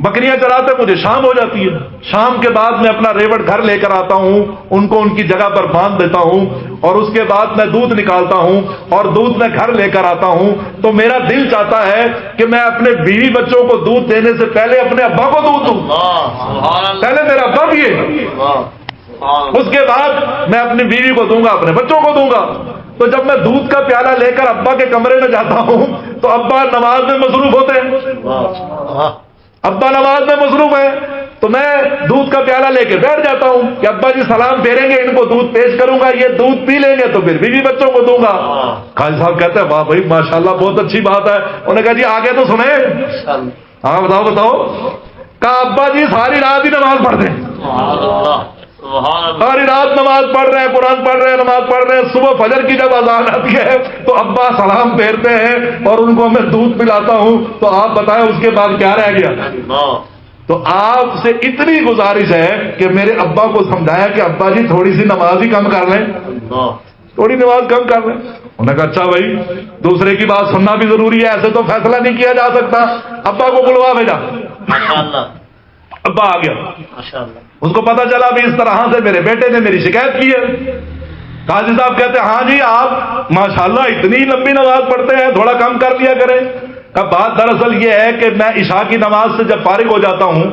بکریاں چراتے مجھے شام ہو جاتی ہے، شام کے بعد میں اپنا ریوڑ گھر لے کر آتا ہوں، ان کو ان کی جگہ پر باندھ دیتا ہوں، اور اس کے بعد میں دودھ نکالتا ہوں اور دودھ میں گھر لے کر آتا ہوں۔ تو میرا دل چاہتا ہے کہ میں اپنے بیوی بچوں کو دودھ دینے سے پہلے اپنے ابا کو دودھ دوں، پہلے میرا ابا پیے، اس کے بعد میں اپنی بیوی کو دوں گا، اپنے بچوں کو دوں گا۔ تو جب میں دودھ کا پیالہ لے کر ابا کے کمرے میں جاتا ہوں تو ابا نماز میں مصروف ہوتے ہیں، ابا نماز میں مصروف ہے، تو میں دودھ کا پیالہ لے کے بیٹھ جاتا ہوں کہ ابا جی سلام پھیریں گے، ان کو دودھ پیش کروں گا، یہ دودھ پی لیں گے تو پھر بیوی بچوں کو دوں گا۔ قاضی صاحب کہتے ہیں واہ بھائی ماشاءاللہ بہت اچھی بات ہے۔ انہوں نے کہا جی آگے تو سنیں۔ ہاں بتاؤ۔ کہا ابا جی ساری رات ہی نماز پڑھتے ہیں، ساری رات نماز پڑھ رہے ہیں، قرآن پڑھ رہے ہیں، نماز پڑھ رہے ہیں، صبح فجر کی جب اذان آتی ہے تو ابا سلام پھیرتے ہیں اور ان کو میں دودھ پلاتا ہوں۔ تو آپ بتائیں اس کے بعد کیا رہ گیا؟ تو آپ سے اتنی گزارش ہے کہ میرے ابا کو سمجھایا کہ ابا جی تھوڑی سی نماز ہی کم کر لیں، تھوڑی نماز کم کر لیں۔ انہوں نے کہا اچھا بھائی، دوسرے کی بات سننا بھی ضروری ہے، ایسے تو فیصلہ نہیں کیا جا سکتا۔ ابا کو بلوا بھیجا، ابا آ گیا، اس کو پتا چلا بھی اس طرح سے میرے بیٹے نے میری شکایت کی ہے۔ قاضی صاحب کہتے ہیں ہاں جی آپ ماشاءاللہ اتنی لمبی نماز پڑھتے ہیں، تھوڑا کم کر لیا کریں۔ کہ بات دراصل یہ ہے کہ میں عشاء کی نماز سے جب فارغ ہو جاتا ہوں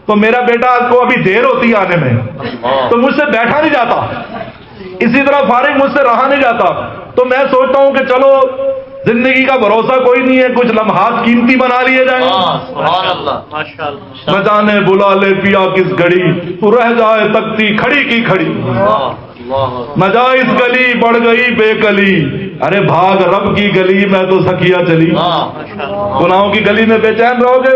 تو میرا بیٹا کو ابھی دیر ہوتی ہے آنے میں، تو مجھ سے بیٹھا نہیں جاتا، اسی طرح فارغ مجھ سے رہا نہیں جاتا۔ تو میں سوچتا ہوں کہ چلو زندگی کا بھروسہ کوئی نہیں ہے، کچھ لمحات قیمتی بنا لیے جائیں۔ نہ جانے بلا لے پیا کس گھڑی، تو رہ جائے تکتی کھڑی کی کھڑی، نہ جا اس گلی بڑھ گئی بے کلی، ارے بھاگ رب کی گلی میں تو سکیا چلی۔ گناہوں کی گلی میں بے چین رہو گے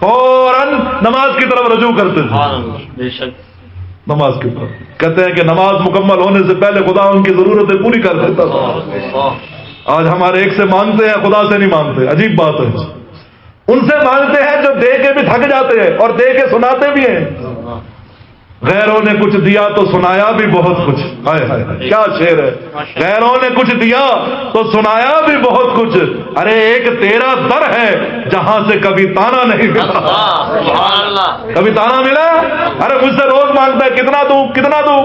فوراً نماز کی طرف رجوع کرتے تھے، سبحان اللہ، بے شک، نماز کی طرف. کہتے ہیں کہ نماز مکمل ہونے سے پہلے خدا ان کی ضرورتیں پوری کر دیتا تھا. آج ہمارے ایک سے مانگتے ہیں، خدا سے نہیں مانگتے. عجیب بات ہے. ان سے مانگتے ہیں جو دے کے بھی تھک جاتے ہیں اور دے کے سناتے بھی ہیں. غیروں نے کچھ دیا تو سنایا بھی بہت کچھ. ہائے ہائے کیا شعر ہے. غیروں نے کچھ دیا تو سنایا بھی بہت کچھ. ارے ایک تیرا در ہے جہاں سے کبھی تانا نہیں ملا. سبحان اللہ، کبھی تانا ملا؟ ارے مجھ سے روز مانگتا ہے کتنا دوں کتنا دوں.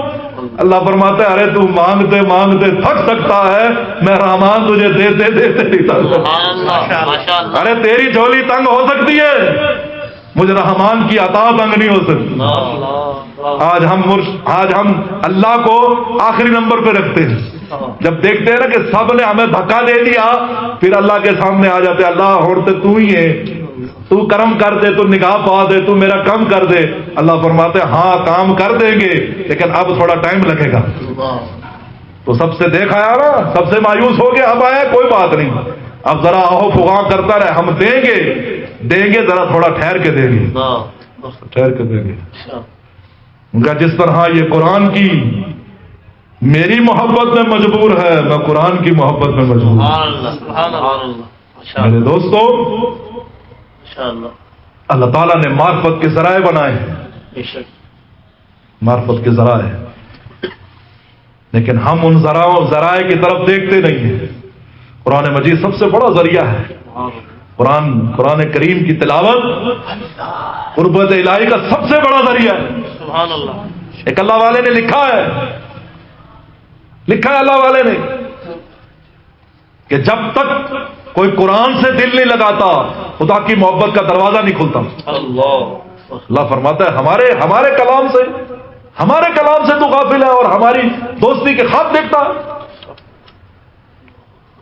اللہ فرماتا ہے ارے تو مانگتے مانگتے تھک سکتا ہے، میں رحمان تجھے دیتے دیتے نہیں تھک سکتا. سبحان اللہ، ماشاء اللہ، ارے تیری جھولی تنگ ہو سکتی ہے، مجھے رحمان کی عطا تنگ نہیں ہو سکتی. آج ہم اللہ کو آخری نمبر پہ رکھتے ہیں. جب دیکھتے ہیں نا کہ سب نے ہمیں دھکا دے دیا، پھر اللہ کے سامنے آ جاتے. اللہ ہوتے تو ہی ہے، تو کرم کر دے، تو نگاہ پا دے، تو میرا کم کر دے. اللہ فرماتے ہیں ہاں کام کر دیں گے لیکن اب تھوڑا ٹائم لگے گا. تو سب سے دیکھا ہے نا، سب سے مایوس ہو گیا، اب آیا کوئی بات نہیں، اب ذرا آہو فغاں کرتا رہے، ہم دیں گے ذرا تھوڑا ٹھہر کے دیں گے، ٹھہر کے دیں گے. ان کا جس طرح یہ قرآن کی میری محبت میں مجبور ہے، میں قرآن کی محبت میں مجبور ہوں. سبحان اللہ، سبحان اللہ، میرے دوستو، ماشاء اللہ، اللہ تعالیٰ نے معرفت کے ذرائع بنائے ہیں، بے شک، معرفت کے ذرائع، لیکن ہم ان ذرائع کی طرف دیکھتے نہیں ہیں. قرآن مجید سب سے بڑا ذریعہ ہے. قرآن کریم کی تلاوت قربت الہی کا سب سے بڑا ذریعہ ہے. سبحان اللہ، ایک اللہ والے نے لکھا ہے اللہ والے نے کہ جب تک کوئی قرآن سے دل نہیں لگاتا خدا کی محبت کا دروازہ نہیں کھلتا. اللہ فرماتا ہے ہمارے کلام سے تو غافل ہے اور ہماری دوستی کے خواب دیکھتا ہے.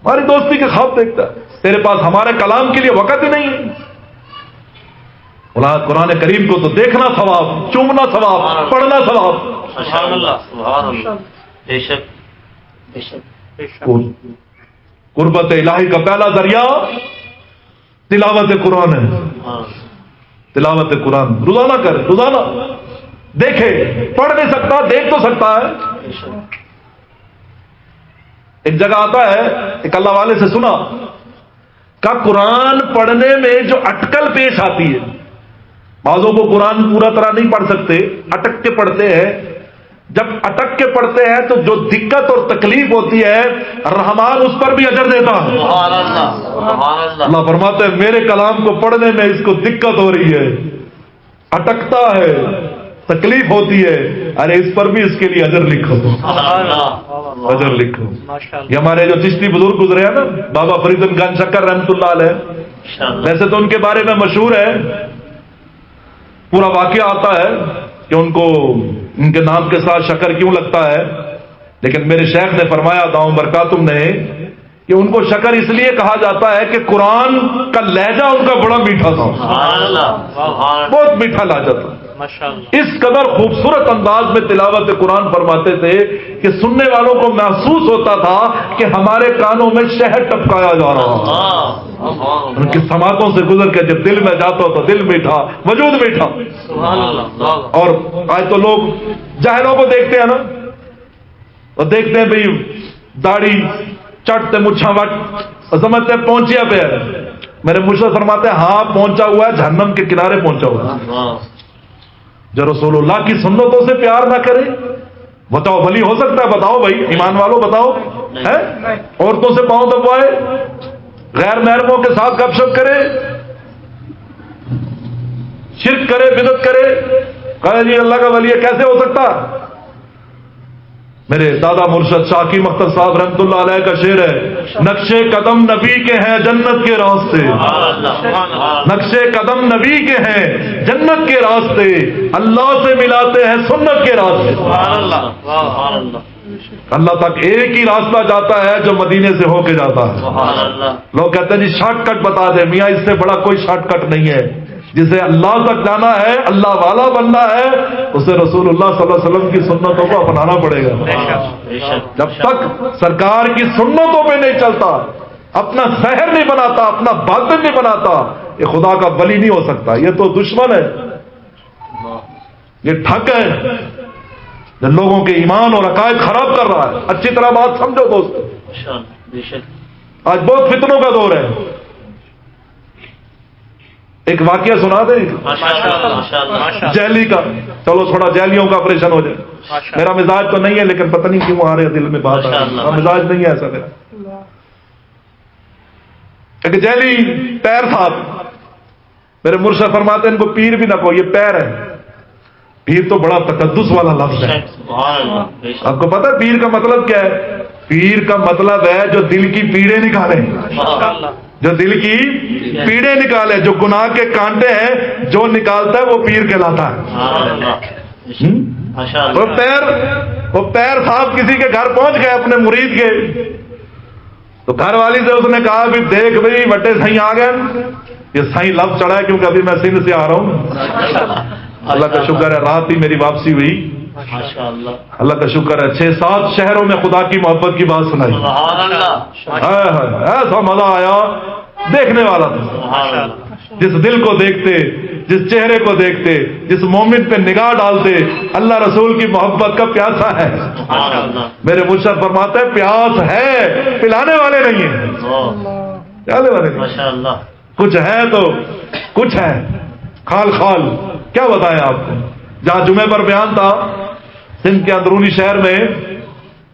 ہماری دوستی کے خواب دیکھتا ہے، تیرے پاس ہمارے کلام کے لیے وقت ہی نہیں ہے. قرآن کریم کو تو دیکھنا ثواب، چومنا ثواب، پڑھنا ثواب. سبحان اللہ، سبحان اللہ، بے شک، بے شک، بے شک، قربت الہی کا پہلا ذریعہ تلاوت قرآن ہے. تلاوت قرآن روزانہ کرے، روزانہ دیکھے. پڑھ نہیں سکتا دیکھ تو سکتا ہے. ایک جگہ آتا ہے، ایک اللہ والے سے سنا کہ قرآن پڑھنے میں جو اٹکل پیش آتی ہے، بعضوں کو قرآن پورا طرح نہیں پڑھ سکتے، اٹک کے پڑھتے ہیں. جب اٹک کے پڑھتے ہیں تو جو دقت اور تکلیف ہوتی ہے رحمان اس پر بھی اجر دیتا ہے. سبحان اللہ، سبحان اللہ، اللہ فرماتے ہیں میرے کلام کو پڑھنے میں اس کو دقت ہو رہی ہے، اٹکتا ہے، تکلیف ہوتی ہے، ارے اس پر بھی اس کے لیے اجر لکھو، اجر لکھو. یہ ہمارے جو چشتی بزرگ گزرے ہیں نا، بابا فرید گنج شکر رحمۃ اللہ علیہ، ویسے تو ان کے بارے میں مشہور ہے، پورا واقعہ آتا ہے کہ ان کو ان کے نام کے ساتھ شکر کیوں لگتا ہے، لیکن میرے شیخ نے فرمایا داؤں برکاتم نے کہ ان کو شکر اس لیے کہا جاتا ہے کہ قرآن کا لہجہ ان کا بڑا میٹھا تھا، بہت میٹھا لہجہ تھا. اس قدر خوبصورت انداز میں تلاوت قرآن فرماتے تھے کہ سننے والوں کو محسوس ہوتا تھا کہ ہمارے کانوں میں شہد ٹپکایا جا رہا. ان کی سماعتوں سے گزر کے جب دل میں جاتا تو دل میٹھا، وجود میٹھا. اور آج تو لوگ جاہلوں کو دیکھتے ہیں نا، اور دیکھتے ہیں بھئی داڑھی چٹتے مچھا وٹ اور سمجھتے ہیں پہنچیا پہ ہے. میرے مرشد فرماتے ہیں ہاں پہنچا ہوا ہے، جہنم کے کنارے پہنچا ہوا ہے. جو رسول اللہ کی سنتوں سے پیار نہ کرے، بتاؤ ولی ہو سکتا ہے؟ بتاؤ بھائی ایمان والوں بتاؤ. ہے عورتوں سے پاؤں دبوائے، غیر محرموں کے ساتھ گپ شپ کرے، شرک کرے، بدعت کرے، کہا جی اللہ کا ولی ہے، کیسے ہو سکتا؟ میرے دادا مرشد شاہ کی مختر صاحب رحمۃ اللہ علیہ کا شعر ہے، نقشے قدم نبی کے ہیں جنت کے راستے، نقشے قدم نبی کے ہیں جنت کے راستے، اللہ سے ملاتے ہیں سنت کے راستے. اللہ تک ایک ہی راستہ جاتا ہے جو مدینے سے ہو کے جاتا ہے. لوگ کہتے ہیں جی شارٹ کٹ بتا دیں. میاں اس سے بڑا کوئی شارٹ کٹ نہیں ہے. جسے اللہ تک جانا ہے، اللہ والا بننا ہے، اسے رسول اللہ صلی اللہ علیہ وسلم کی سنتوں کو اپنانا پڑے گا. جب تک سرکار کی سنتوں پہ نہیں چلتا، اپنا زہر نہیں بناتا، اپنا باطن نہیں بناتا، یہ خدا کا ولی نہیں ہو سکتا، یہ تو دشمن ہے، یہ ٹھگ ہے جو لوگوں کے ایمان اور عقائد خراب کر رہا ہے۔ اچھی طرح بات سمجھو دوستو، آج بہت فتنوں کا دور ہے۔ ایک واقعہ سنا دیں جیلی کا، چلو تھوڑا جیلیوں کا آپریشن ہو جائے۔ میرا مزاج تو نہیں ہے لیکن پتہ نہیں کیوں آ رہے دل میں بات آ رہی ہے، مزاج نہیں ہے ایسا میرا۔ ایک جیلی پیر صاحب، میرے مرشد فرماتے ہیں ان کو پیر بھی نہ کہو، یہ پیر ہے۔ پیر تو بڑا تقدس والا لفظ ہے، آپ کو پتہ ہے پیر کا مطلب کیا ہے؟ پیر کا مطلب ہے جو دل کی پیڑیں نکالے، جو دل کی پیڑیں نکالے، جو گناہ کے کانٹے ہیں جو نکالتا ہے وہ پیر کہلاتا ہے۔ وہ پیر صاحب کسی کے گھر پہنچ گئے اپنے مرید کے، تو گھر والی سے اس نے کہا بھی دیکھ بھائی وٹے سائیں آ گئے، یہ سائیں لفظ چڑھا ہے کیونکہ ابھی میں سندھ سے آ رہا ہوں، اللہ کا شکر ہے رات ہی میری واپسی ہوئی، اللہ کا شکر ہے 6-7 شہروں میں خدا کی محبت کی بات سنائی، ایسا مزہ آیا، دیکھنے والا تھا۔ جس دل کو دیکھتے، جس چہرے کو دیکھتے، جس مومن پہ نگاہ ڈالتے، اللہ رسول کی محبت کا پیاسا ہے۔ میرے مرشد فرماتے ہیں پیاس ہے، پلانے والے نہیں ہیں، پلانے والے نہیں، کچھ ہے تو کچھ ہے، خال خال کیا بتائیں آپ کو۔ جہاں جمعے پر بیان تھا سندھ کے اندرونی شہر میں،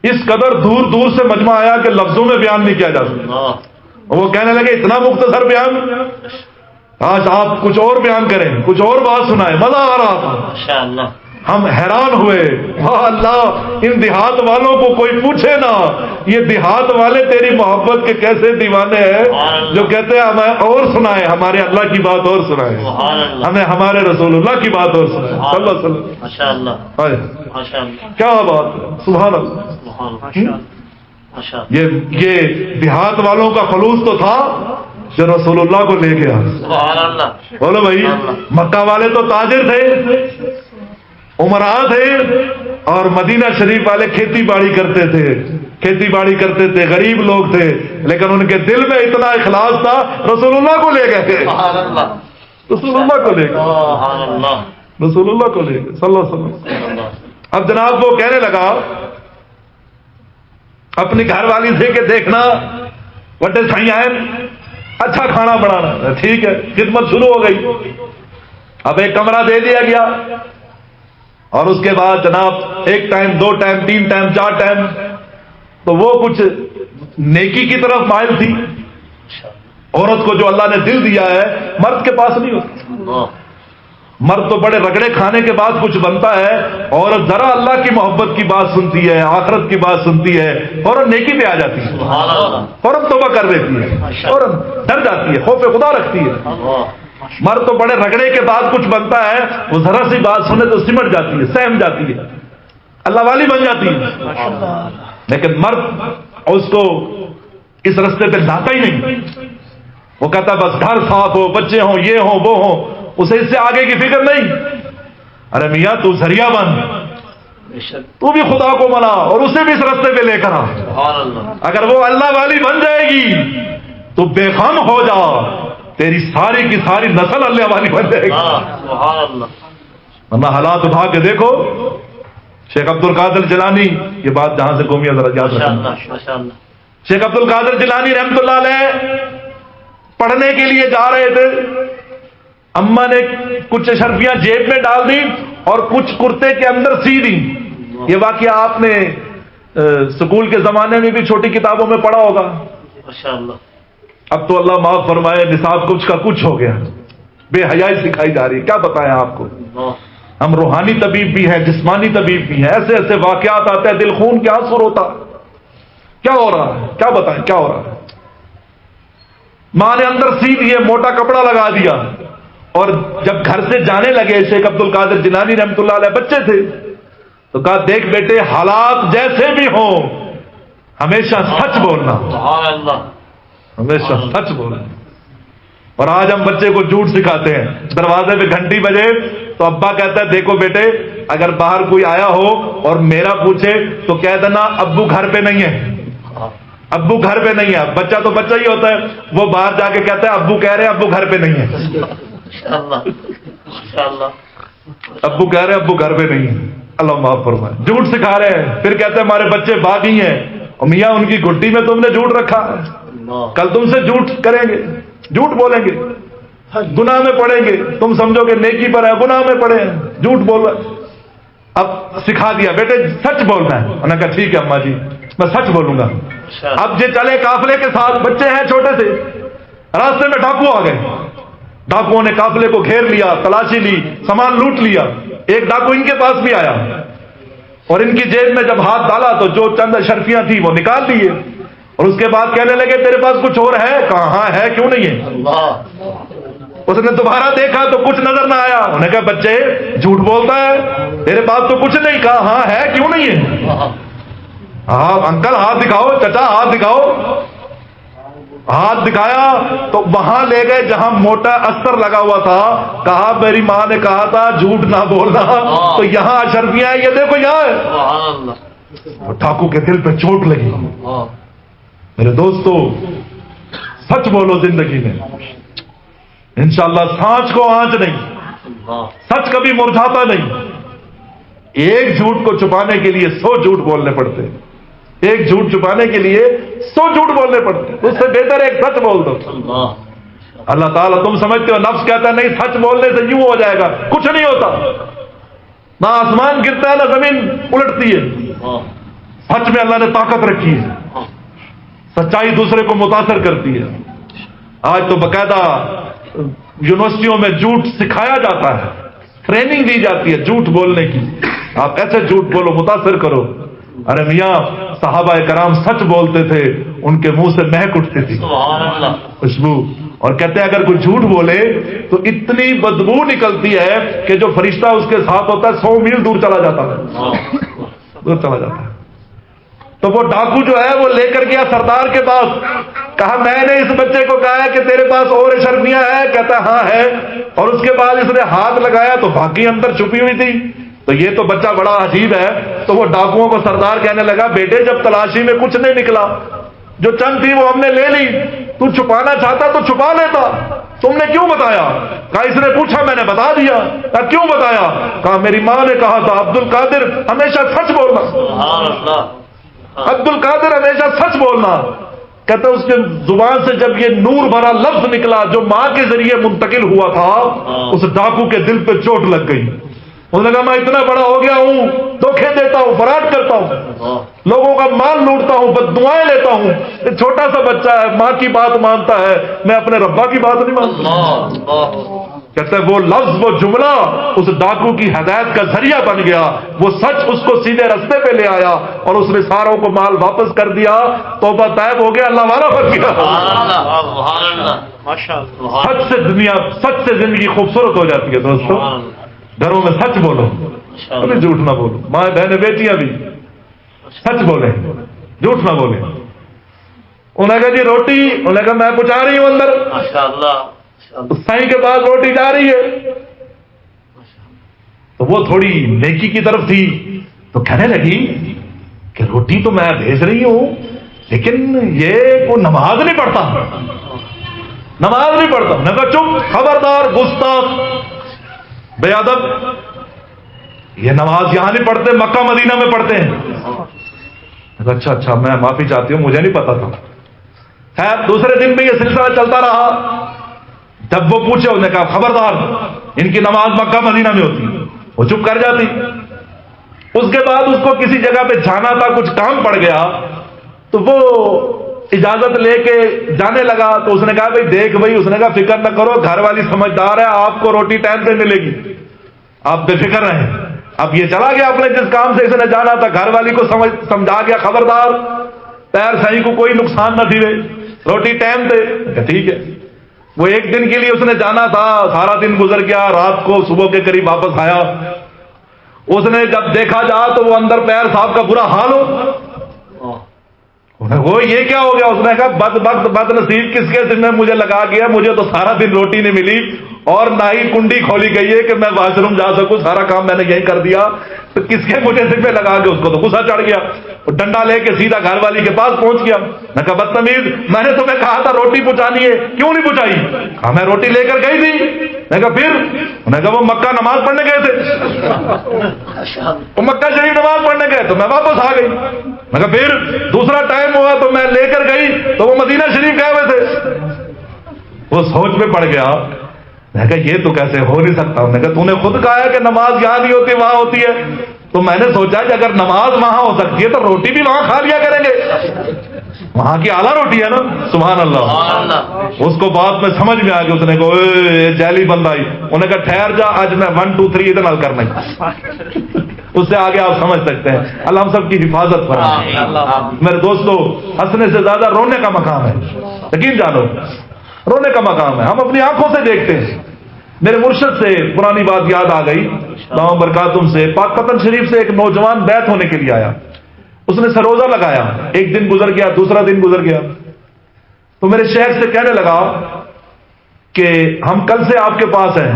اس قدر دور دور سے مجمع آیا کہ لفظوں میں بیان نہیں کیا جا سکتا۔ وہ کہنے لگے اتنا مختصر بیان، آج آپ کچھ اور بیان کریں، کچھ اور بات سنائیں، مزہ آ رہا تھا۔ ہم حیران ہوئے، واہ اللہ، ان دیہات والوں کو کوئی پوچھے نا، یہ دیہات والے تیری محبت کے کیسے دیوانے ہیں جو کہتے ہیں ہمیں اور سنائے، ہمارے اللہ کی بات اور سنائے، ہمیں ہمارے رسول اللہ کی بات اور سنائے صلی اللہ علیہ وسلم۔ کیا بات ہے، سبحان اللہ۔ یہ دیہات والوں کا خلوص تو تھا جو رسول اللہ کو لے گیا۔ بولو بھائی، مکہ والے تو تاجر تھے، عمراء تھے، اور مدینہ شریف والے کھیتی باڑی کرتے تھے، کھیتی باڑی کرتے تھے، غریب لوگ تھے، لیکن ان کے دل میں اتنا اخلاص تھا، رسول اللہ کو لے گئے، رسول اللہ کو لے گئے، رسول اللہ کو لے گئے صلی اللہ علیہ وسلم۔ اب جناب وہ کہنے لگا اپنی گھر والی سے کہ دیکھنا وڈے سائیں آئے، اچھا کھانا بنانا، ٹھیک ہے، خدمت شروع ہو گئی۔ اب ایک کمرہ دے دیا گیا، اور اس کے بعد جناب 1 ٹائم 2 ٹائم 3 ٹائم 4 ٹائم، تو وہ کچھ نیکی کی طرف مائل تھی۔ عورت کو جو اللہ نے دل دیا ہے مرد کے پاس نہیں ہوتا، مرد تو بڑے رگڑے کھانے کے بعد کچھ بنتا ہے، عورت ذرا اللہ کی محبت کی بات سنتی ہے، آخرت کی بات سنتی ہے، فوراً نیکی پہ آ جاتی ہے، فوراً توبہ کر دیتی ہے، فوراً ڈر جاتی ہے، خوف خدا رکھتی ہے۔ مرد تو بڑے رگڑے کے بعد کچھ بنتا ہے، وہ ذرا سی بات سنے تو سمٹ جاتی ہے، سہم جاتی ہے، اللہ والی بن جاتی ہے۔ لیکن مرد اس کو اس رستے پہ لاتا ہی نہیں، وہ کہتا بس گھر صاف ہو، بچے ہوں، یہ ہوں وہ ہوں، اسے اس سے آگے کی فکر نہیں۔ ارے میاں تو ذریعہ بن، تو بھی خدا کو منا اور اسے بھی اس رستے پہ لے کر آ۔ اگر وہ اللہ والی بن جائے گی تو بے غم ہو جا، تیری ساری کی ساری نسل اللہ والی بن جائے گی۔ ورنہ حالات اٹھا کے دیکھو، شیخ عبد القادر جیلانی، یہ بات جہاں سے قومی ذرا یاد رکھنا، شیخ عبد القادر جیلانی رحمۃ اللہ علیہ پڑھنے کے لیے جا رہے تھے، اما نے کچھ اشرفیاں جیب میں ڈال دی اور کچھ کرتے کے اندر سی دی۔ یہ واقعہ آپ نے اسکول کے زمانے میں بھی چھوٹی کتابوں میں پڑھا ہوگا۔ اب تو اللہ معاف فرمائے نصاب کچھ کا کچھ ہو گیا، بے حیائی سکھائی جا رہی ہے، کیا بتائیں آپ کو۔ ہم روحانی طبیب بھی ہیں، جسمانی طبیب بھی ہیں، ایسے ایسے واقعات آتے ہیں دل خون کے آنسو ہوتا، کیا ہو رہا ہے، کیا بتائیں کیا ہو رہا ہے۔ ماں نے اندر سی دیے، موٹا کپڑا لگا دیا، اور جب گھر سے جانے لگے شیخ عبد القادر جیلانی رحمۃ اللہ علیہ، بچے تھے، تو کہا دیکھ بیٹے حالات جیسے بھی ہوں ہمیشہ سچ بولنا، ہمیشہ سچ بولنا۔ اور آج ہم بچے کو جھوٹ سکھاتے ہیں، دروازے پہ گھنٹی بجے تو ابا کہتا ہے دیکھو بیٹے اگر باہر کوئی آیا ہو اور میرا پوچھے تو کہہ دینا ابو گھر پہ نہیں ہے، ابو گھر پہ نہیں ہے. بچہ تو بچہ ہی ہوتا ہے, وہ باہر جا کے کہتا ہے ابو کہہ رہے ہیں ابو گھر پہ نہیں ہے. ابو کہہ رہے ہیں ابو گھر پہ نہیں ہے. اللہ معاف فرمائے. جھوٹ سکھا رہے ہیں, پھر کہتے ہیں ہمارے بچے باغی ہیں. اور میاں ان کی گھٹی میں تم نے جھوٹ رکھا, کل تم سے جھوٹ کریں گے, جھوٹ بولیں گے, گناہ میں پڑیں گے. تم سمجھو کہ نیکی پر ہے, گناہ میں پڑے ہیں, جھوٹ بول رہے. اب سکھا دیا بیٹے سچ بولنا ہے. انہوں نے کہا ٹھیک ہے اماں جی میں سچ بولوں گا. اب یہ چلے قافلے کے ساتھ, بچے ہیں چھوٹے سے, راستے میں ڈاکو آ گئے. ڈاکوؤں نے قافلے کو گھیر لیا, تلاشی لی, سامان لوٹ لیا. ایک ڈاکو ان کے پاس بھی آیا اور ان کی جیب میں جب ہاتھ ڈالا تو جو چند اشرفیاں تھیں وہ نکال لیے, اور اس کے بعد کہنے لگے تیرے پاس کچھ اور ہے؟ کہاں ہے, کیوں نہیں ہے؟ اس نے دوبارہ دیکھا تو کچھ نظر نہ آیا. انہوں نے کہا بچے جھوٹ بولتا ہے, تیرے پاس تو کچھ نہیں. کہا ہاں ہے, کیوں نہیں ہے؟ ہاں انکل ہاتھ دکھاؤ, چچا ہاتھ دکھاؤ. ہاتھ دکھایا تو وہاں لے گئے جہاں موٹا استر لگا ہوا تھا. کہا میری ماں نے کہا تھا جھوٹ نہ بولنا, تو یہاں اشرفیاں ہیں, یہ دیکھو یہاں ہے. ڈاکو کے دل پہ چوٹ لگی. میرے دوستو سچ بولو زندگی میں, انشاءاللہ سانچ کو آنچ نہیں, سچ کبھی مرجھاتا نہیں. ایک جھوٹ کو چھپانے کے لیے 100 جھوٹ بولنے پڑتے ہیں. ایک جھوٹ چھپانے کے لیے 100 جھوٹ بولنے پڑتے ہیں. اس سے بہتر ایک سچ بول دو. اللہ تعالیٰ تم سمجھتے ہو نفس کہتا ہے نہیں سچ بولنے سے یوں ہو جائے گا, کچھ نہیں ہوتا. نہ آسمان گرتا ہے نہ زمین الٹتی ہے. سچ میں اللہ نے طاقت رکھی ہے. سچائی دوسرے کو متاثر کرتی ہے. آج تو باقاعدہ یونیورسٹیوں میں جھوٹ سکھایا جاتا ہے, ٹریننگ دی جاتی ہے جھوٹ بولنے کی. آپ ایسے جھوٹ بولو, متاثر کرو. ارے میاں صحابہ کرام سچ بولتے تھے, ان کے منہ سے مہک اٹھتی تھی خوشبو. اور کہتے ہیں اگر کوئی جھوٹ بولے تو اتنی بدبو نکلتی ہے کہ جو فرشتہ اس کے ساتھ ہوتا ہے 100 میل دور چلا جاتا ہے, دور چلا جاتا ہے. تو وہ ڈاکو جو ہے وہ لے کر گیا سردار کے پاس. کہا میں نے اس بچے کو کہا ہے کہ تیرے پاس اور اشرفیاں ہیں؟ کہتا ہاں ہے. اور اس کے بعد اس نے ہاتھ لگایا تو باقی اندر چھپی ہوئی تھی. تو یہ تو بچہ بڑا عجیب ہے. تو وہ ڈاکوؤں کو سردار کہنے لگا بیٹے جب تلاشی میں کچھ نہیں نکلا, جو چند تھی وہ ہم نے لے لی, تو چھپانا چاہتا تو چھپا لیتا, تم نے کیوں بتایا؟ کہا اس نے پوچھا میں نے بتا دیا. کہا کیوں بتایا؟ کہا میری ماں نے کہا تھا عبد القادر ہمیشہ سچ بولنا, عبد القادر ہمیشہ سچ بولنا. کہتے اس کے زبان سے جب یہ نور بھرا لفظ نکلا جو ماں کے ذریعے منتقل ہوا تھا, اس ڈاکو کے دل پہ چوٹ لگ گئی. انہوں نے کہا میں اتنا بڑا ہو گیا ہوں, دھوکے دیتا ہوں, فراڈ کرتا ہوں, لوگوں کا مال لوٹتا ہوں, بددعائیں لیتا ہوں. یہ چھوٹا سا بچہ ہے, ماں کی بات مانتا ہے, میں اپنے ربا کی بات نہیں مانتا. کہتے ہیں وہ لفظ وہ جملہ اس ڈاکو کی ہدایت کا ذریعہ بن گیا. وہ سچ اس کو سیدھے رستے پہ لے آیا اور اس نے ساروں کو مال واپس کر دیا. توبہ طیب ہو گیا, اللہ والا بن گیا. سچ سے دنیا, سچ سے زندگی خوبصورت ہو جاتی ہے. دوستو گھروں میں سچ بولو, کبھی جھوٹ نہ بولو. ماں بہنیں بیٹیاں بھی سچ بولیں, جھوٹ نہ بولیں. انہوں نے کہا جی روٹی, انہوں نے کہا میں پہنچا رہی ہوں اندر. سائیں کے پاس روٹی جا رہی ہے تو وہ تھوڑی نیکی کی طرف تھی, تو کہنے لگی کہ روٹی تو میں بھیج رہی ہوں لیکن یہ وہ نماز نہیں پڑھتا, نماز نہیں پڑھتا. میں کہا چپ, خبردار, گستاخ, بے ادب, یہ نماز یہاں نہیں پڑھتے, مکہ مدینہ میں پڑھتے ہیں. اچھا اچھا میں معافی چاہتی ہوں, مجھے نہیں پتا تھا. خیر دوسرے دن بھی یہ سلسلہ چلتا رہا. جب وہ پوچھے انہوں نے کہا خبردار, ان کی نماز مکہ مدینہ میں ہوتی. وہ چپ کر جاتی. اس کے بعد اس کو کسی جگہ پہ جانا تھا, کچھ کام پڑ گیا, تو وہ اجازت لے کے جانے لگا. تو اس نے کہا بھائی دیکھ بھائی, اس نے کہا فکر نہ کرو, گھر والی سمجھدار ہے, آپ کو روٹی ٹائم پہ ملے گی, آپ بے فکر رہیں. اب یہ چلا گیا اپنے جس کام سے اس نے جانا تھا, گھر والی کو سمجھا گیا خبردار, پیر صحیح کو کوئی نقصان نہ دیوے, روٹی ٹائم پہ. ٹھیک ہے. وہ ایک دن کے لیے اس نے جانا تھا, سارا دن گزر گیا, رات کو صبح کے قریب واپس آیا. اس نے جب دیکھا جا تو وہ اندر پیر صاحب کا برا حال ہو. وہ یہ کیا ہو گیا؟ اس نے کہا بد وقت بد نصیب کس کے ذمہ مجھے لگا گیا, مجھے تو سارا دن روٹی نہیں ملی اور نہ ہی کنڈی کھولی گئی ہے کہ میں واش روم جا سکوں, سارا کام میں نے یہی کر دیا, تو کس کے مجھے ذمہ لگا کے. اس کو تو غصہ چڑھ گیا. ڈنڈا لے کے سیدھا گھر والی کے پاس پہنچ گیا. میں کہا بدتمیز، میں نے تمہیں کہا تھا روٹی پہنچانی ہے، کیوں نہیں پہنچائی؟ کہا میں روٹی لے کر گئی تھی. میں کہا پھر؟ میں کہا وہ مکہ نماز پڑھنے گئے تھے، وہ مکہ شریف نماز پڑھنے گئے تو میں واپس آ گئی. میں کہا پھر دوسرا ٹائم ہوا تو میں لے کر گئی تو وہ مدینہ شریف گئے ہوئے تھے. وہ سوچ میں پڑ گیا. میں کہا یہ تو کیسے ہو نہیں سکتا. میں کہا تو نے خود کہا ہے کہ نماز یہاں نہیں ہوتی وہاں ہوتی ہے، تو میں نے سوچا کہ اگر نماز وہاں ہو سکتی ہے تو روٹی بھی وہاں کھا لیا کریں گے، وہاں کی اعلیٰ روٹی ہے نا. سبحان اللہ. اس کو بعد میں سمجھ میں آ گیا. اس نے کہا جیلی بندہ ہی. انہوں نے کہا ٹھہر جا، آج میں 1 2 3 ادھر نال کرنا. اس سے آگے آپ سمجھ سکتے ہیں. اللہ ہم سب کی حفاظت فرمائے. میرے دوستو، ہنسنے سے زیادہ رونے کا مقام ہے. یقین جانو رونے کا مقام ہے. ہم اپنی آنکھوں سے دیکھتے ہیں. میرے مرشد سے پرانی بات یاد آ گئی. دعوت برکاتم سے پاک پتن شریف سے ایک نوجوان بیعت ہونے کے لیے آیا. اس نے سروزہ لگایا. ایک دن گزر گیا، دوسرا دن گزر گیا. تو میرے شیخ سے کہنے لگا کہ ہم کل سے آپ کے پاس ہیں.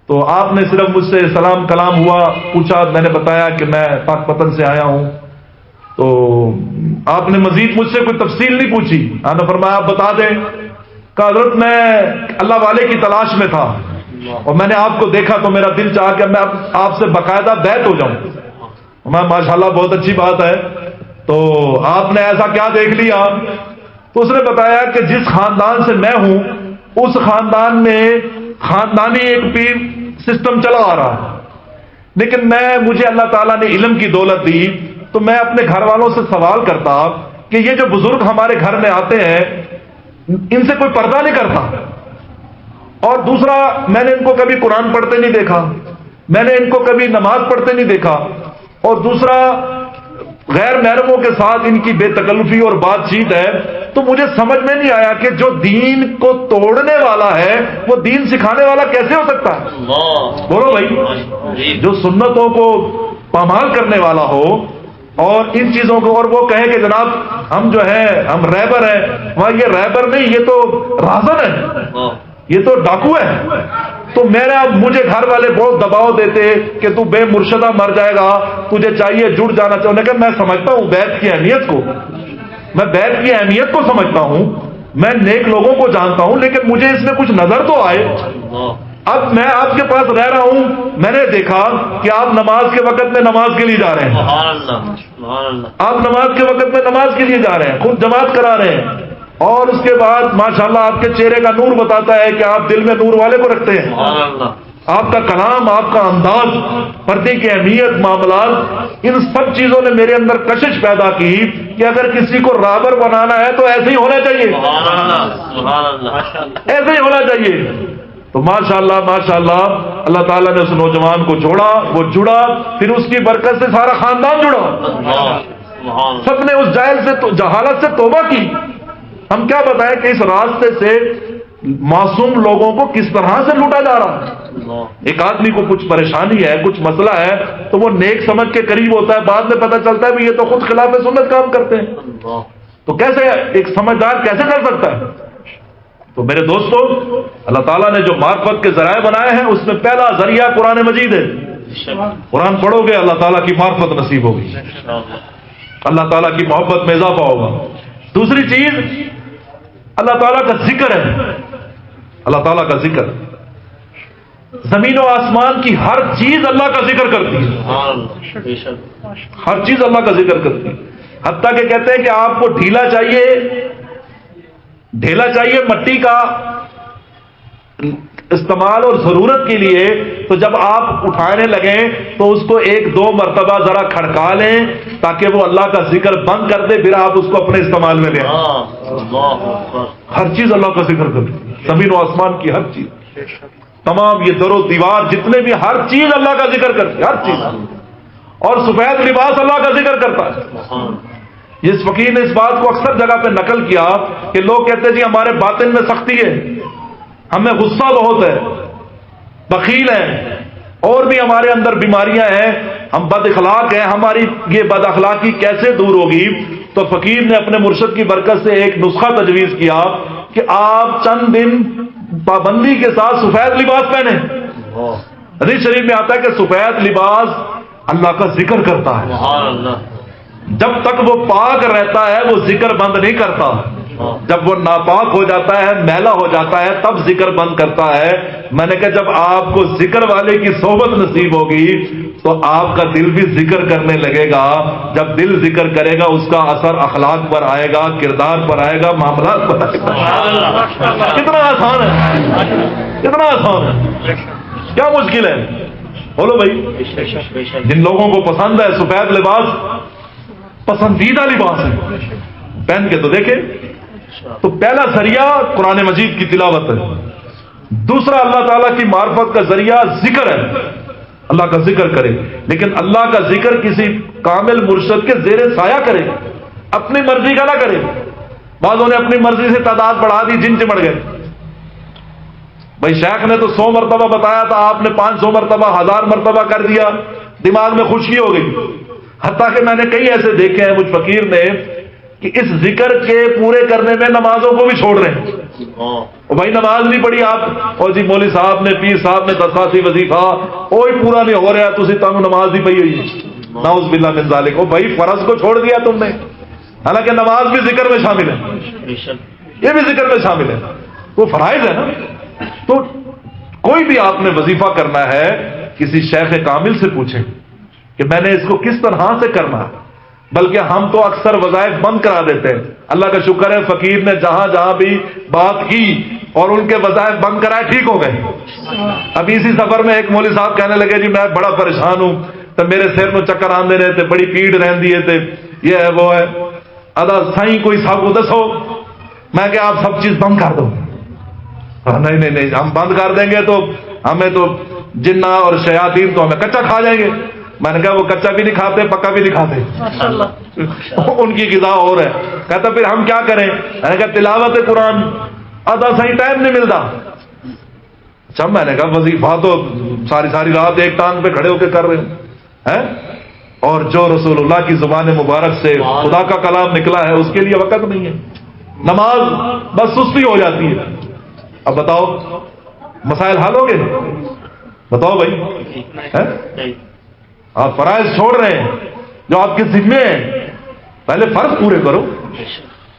تو آپ نے صرف مجھ سے سلام کلام ہوا، پوچھا. میں نے بتایا کہ میں پاک پتن سے آیا ہوں. تو آپ نے مزید مجھ سے کوئی تفصیل نہیں پوچھی. آپ نے فرمایا آپ بتا دیں. کہ حضرت میں اللہ والے کی تلاش میں تھا اور میں نے آپ کو دیکھا تو میرا دل چاہا کہ میں آپ سے باقاعدہ بیعت ہو جاؤں. میں ماشاءاللہ بہت اچھی بات ہے. تو آپ نے ایسا کیا دیکھ لیا؟ تو اس نے بتایا کہ جس خاندان سے میں ہوں اس خاندان میں خاندانی ایک پیر سسٹم چلا آ رہا ہے، لیکن مجھے اللہ تعالیٰ نے علم کی دولت دی تو میں اپنے گھر والوں سے سوال کرتا کہ یہ جو بزرگ ہمارے گھر میں آتے ہیں ان سے کوئی پردہ نہیں کرتا. اور دوسرا، میں نے ان کو کبھی قرآن پڑھتے نہیں دیکھا، میں نے ان کو کبھی نماز پڑھتے نہیں دیکھا. اور دوسرا، غیر محرموں کے ساتھ ان کی بے تکلفی اور بات چیت ہے. تو مجھے سمجھ میں نہیں آیا کہ جو دین کو توڑنے والا ہے وہ دین سکھانے والا کیسے ہو سکتا ہے؟ بولو بھائی. جو سنتوں کو پامال کرنے والا ہو اور ان چیزوں کو، اور وہ کہے کہ جناب ہم جو ہے ہم رہبر ہیں، وہاں یہ رہبر نہیں، یہ تو راہزن ہے، یہ تو ڈاکو ہے. تو مجھے گھر والے بہت دباؤ دیتے کہ تو بے مرشدہ مر جائے گا، تجھے چاہیے جڑ جانا چاہیے. کہ میں سمجھتا ہوں بیعت کی اہمیت کو، میں بیعت کی اہمیت کو سمجھتا ہوں، میں نیک لوگوں کو جانتا ہوں، لیکن مجھے اس میں کچھ نظر تو آئے. اب میں آپ کے پاس رہ رہا ہوں، میں نے دیکھا کہ آپ نماز کے وقت میں نماز کے لیے جا رہے ہیں، آپ نماز کے وقت میں نماز کے لیے جا رہے ہیں، خود جماعت کرا رہے ہیں. اور اس کے بعد ماشاءاللہ آپ کے چہرے کا نور بتاتا ہے کہ آپ دل میں نور والے کو رکھتے ہیں. آپ کا کلام، آپ کا انداز، پردے کی اہمیت، معاملات، ان سب چیزوں نے میرے اندر کشش پیدا کی کہ اگر کسی کو رابر بنانا ہے تو ایسے ہی ہونا چاہیے، ایسے ہی ہونا چاہیے. تو ماشاءاللہ ماشاءاللہ اللہ تعالیٰ نے اس نوجوان کو جوڑا، وہ جڑا، پھر اس کی برکت سے سارا خاندان جڑا. سب نے اس جہالت سے توبہ کی. ہم کیا بتائیں کہ اس راستے سے معصوم لوگوں کو کس طرح سے لوٹا جا رہا ہے. ایک آدمی کو کچھ پریشانی ہے، کچھ مسئلہ ہے تو وہ نیک سمجھ کے قریب ہوتا ہے، بعد میں پتہ چلتا ہے کہ یہ تو خود خلاف سنت کام کرتے ہیں. تو کیسے ایک سمجھدار کیسے کر سکتا ہے؟ تو میرے دوستو، اللہ تعالیٰ نے جو معرفت کے ذرائع بنائے ہیں اس میں پہلا ذریعہ قرآن مجید ہے. قرآن پڑھو گے اللہ تعالیٰ کی معرفت نصیب ہوگی، اللہ تعالیٰ کی محبت میں اضافہ ہوگا. دوسری چیز اللہ تعالیٰ کا ذکر ہے. اللہ تعالیٰ کا ذکر، زمین و آسمان کی ہر چیز اللہ کا ذکر کرتی ہے، ہر چیز اللہ کا ذکر کرتی ہے. حتیٰ کہ کہتے ہیں کہ آپ کو ڈھیلا چاہیے مٹی کا استعمال اور ضرورت کے لیے، تو جب آپ اٹھانے لگیں تو اس کو 1-2 مرتبہ ذرا کھڑکا لیں تاکہ وہ اللہ کا ذکر بند کر دے، پھر آپ اس کو اپنے استعمال میں لیں. ہر چیز اللہ کا ذکر کرتی ہے، زمین و آسمان کی ہر چیز، تمام یہ در و دیوار جتنے بھی، ہر چیز اللہ کا ذکر کرتی ہے، ہر چیز. اور سفید لباس اللہ کا ذکر کرتا ہے. جس فقیر نے اس بات کو اکثر جگہ پہ نقل کیا کہ لوگ کہتے ہیں جی ہمارے باطن میں سختی ہے، ہمیں غصہ بہت ہے، بخیل ہیں، اور بھی ہمارے اندر بیماریاں ہیں، ہم بد اخلاق ہیں، ہماری یہ بد اخلاقی کیسے دور ہوگی؟ تو فقیر نے اپنے مرشد کی برکت سے ایک نسخہ تجویز کیا کہ آپ چند دن پابندی کے ساتھ سفید لباس پہنے. حدیث شریف میں آتا ہے کہ سفید لباس اللہ کا ذکر کرتا ہے. جب تک وہ پاک رہتا ہے وہ ذکر بند نہیں کرتا، جب وہ ناپاک ہو جاتا ہے، میلا ہو جاتا ہے، تب ذکر بند کرتا ہے۔ میں نے کہا جب آپ کو ذکر والے کی صحبت نصیب ہوگی تو آپ کا دل بھی ذکر کرنے لگے گا، جب دل ذکر کرے گا اس کا اثر اخلاق پر آئے گا، کردار پر آئے گا، معاملات پر آئے گا۔ کتنا آسان ہے، کتنا آسان ہے، کیا مشکل ہے؟ بولو بھائی، جن لوگوں کو پسند ہے سفید لباس، پسندیدہ لباس ہے، پہن کے تو دیکھیں۔ تو پہلا ذریعہ قرآن مجید کی تلاوت ہے، دوسرا اللہ تعالیٰ کی معرفت کا ذریعہ ذکر ہے، اللہ کا ذکر کرے، لیکن اللہ کا ذکر کسی کامل مرشد کے زیر سایہ کرے، اپنی مرضی کا نہ کرے۔ بعضوں نے اپنی مرضی سے تعداد بڑھا دی، جن چمڑ گئے۔ بھائی شیخ نے تو 100 مرتبہ بتایا تھا، آپ نے 500 مرتبہ، 1000 مرتبہ کر دیا، دماغ میں خوشی ہو گئی۔ حتیٰ کہ میں نے کئی ایسے دیکھے ہیں مجھ فقیر نے کہ اس ذکر کے پورے کرنے میں نمازوں کو بھی چھوڑ رہے ہیں۔ اور بھائی نماز نہیں پڑھی آپ، اور جی مولوی صاحب نے، پیر صاحب نے دساسی وظیفہ کوئی پورا نہیں ہو رہا، تسی تم نماز نہیں پڑھی ہوئی، نعوذ باللہ من ذالک۔ او بھائی فرض کو چھوڑ دیا تم نے، حالانکہ نماز بھی ذکر میں شامل ہے، یہ بھی ذکر میں شامل ہے، وہ فرائض ہے نا۔ تو کوئی بھی آپ نے وظیفہ کرنا ہے، کسی شیخ کامل سے پوچھیں کہ میں نے اس کو کس طرح سے کرنا ہے، بلکہ ہم تو اکثر وظائف بند کرا دیتے ہیں۔ اللہ کا شکر ہے فقیر نے جہاں جہاں بھی بات کی اور ان کے وظائف بند کرائے، ٹھیک ہو گئے۔ ابھی اسی سفر میں ایک مولوی صاحب کہنے لگے جی میں بڑا پریشان ہوں، تو میرے سر میں چکر آندے رہے تھے، بڑی پیڑ رہندی ہے، یہ ہے وہ ہے، ادا سائیں کوئی صاحب کو دسو۔ میں کہ آپ سب چیز بند کر دو۔ نہیں نہیں نہیں، ہم بند کر دیں گے تو ہمیں تو جنہ اور شیاطین تو ہمیں کچا کھا جائیں گے۔ میں نے کہا وہ کچا بھی نہیں کھاتے، پکا بھی نہیں کھاتے، ان کی غذا اور ہے۔ کہتا پھر ہم کیا کریں؟ میں نے کہا تلاوت قرآن، آدھا صحیح ٹائم نہیں ملتا۔ اچھا میں نے کہا وظیفہ تو ساری ساری رات ایک ٹانگ پہ کھڑے ہو کے کر رہے ہیں، اور جو رسول اللہ کی زبان مبارک سے خدا کا کلام نکلا ہے اس کے لیے وقت نہیں ہے، نماز بس سستی ہو جاتی ہے۔ اب بتاؤ مسائل حل ہو گئے؟ بتاؤ بھائی، آپ فرائض چھوڑ رہے ہیں جو آپ کے ذمے ہیں، پہلے فرض پورے کرو۔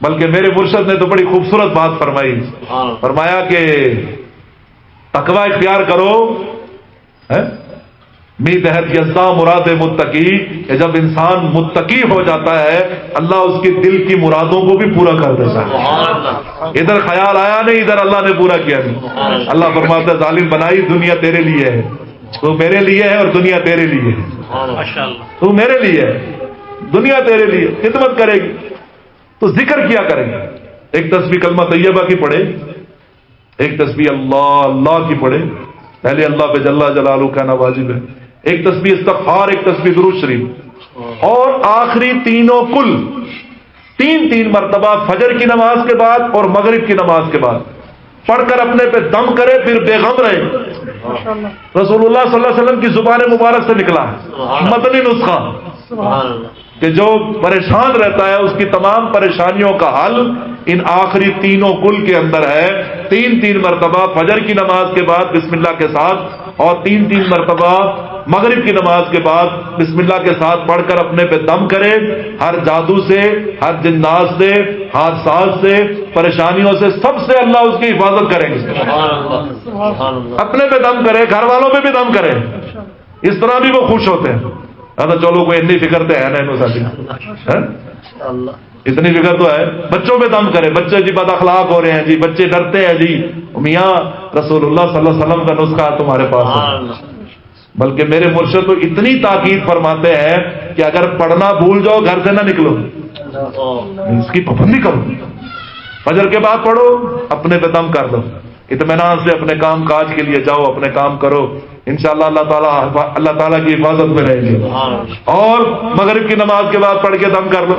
بلکہ میرے مرشد نے تو بڑی خوبصورت بات فرمائی، فرمایا کہ تقوی اختیار کرو، می تحت یزداں مراد متقی، کہ جب انسان متقی ہو جاتا ہے اللہ اس کے دل کی مرادوں کو بھی پورا کر دیتا ہے۔ ادھر خیال آیا نہیں، ادھر اللہ نے پورا کیا نہیں۔ اللہ فرماتا ہے ظالم بنائی دنیا تیرے لیے ہے، تو میرے لیے ہے اور دنیا تیرے لیے ہے، تو میرے لیے ہے، دنیا تیرے لیے، خدمت کرے گی تو ذکر کیا کریں گے۔ ایک تسبیح کلمہ طیبہ کی پڑھے، ایک تسبیح اللہ اللہ کی پڑھے، پہلے اللہ پہ جل جلالہ کہنا واجب ہے، ایک تسبیح استغفار، ایک تسبیح درود شریف، اور آخری تینوں کل تین مرتبہ فجر کی نماز کے بعد اور مغرب کی نماز کے بعد پڑھ کر اپنے پہ دم کرے، پھر بے غم رہے۔ رسول اللہ صلی اللہ علیہ وسلم کی زبان مبارک سے نکلا مدنی نسخہ کہ جو پریشان رہتا ہے اس کی تمام پریشانیوں کا حل ان آخری تینوں کل کے اندر ہے۔ تین مرتبہ فجر کی نماز کے بعد بسم اللہ کے ساتھ، اور تین مرتبہ مغرب کی نماز کے بعد بسم اللہ کے ساتھ پڑھ کر اپنے پہ دم کرے، ہر جادو سے، ہر جنات سے، حادثات سے، پریشانیوں سے، سب سے اللہ اس کی حفاظت کریں گے۔ اپنے پہ دم کرے، گھر والوں پہ بھی دم کرے، اس طرح بھی وہ خوش ہوتے ہیں۔ چلو کوئی اتنی فکر تو ہے نا، اتنی فکر تو ہے، بچوں پہ دم کرے، بچے جی بد اخلاق ہو رہے ہیں جی، بچے ڈرتے ہیں جی، میاں رسول اللہ صلی اللہ علیہ وسلم کا نسخہ تمہارے پاس ہے۔ بلکہ میرے مرشد تو اتنی تاکید فرماتے ہیں کہ اگر پڑھنا بھول جاؤ گھر سے نہ نکلو، اس کی پابندی کرو، فجر کے بعد پڑھو، اپنے پہ دم کر دو، اطمینان سے اپنے کام کاج کے لیے جاؤ، اپنے کام کرو، انشاءاللہ اللہ تعالیٰ کی حفاظت میں رہیں گے۔ اور مغرب کی نماز کے بعد پڑھ کے دم کر لو،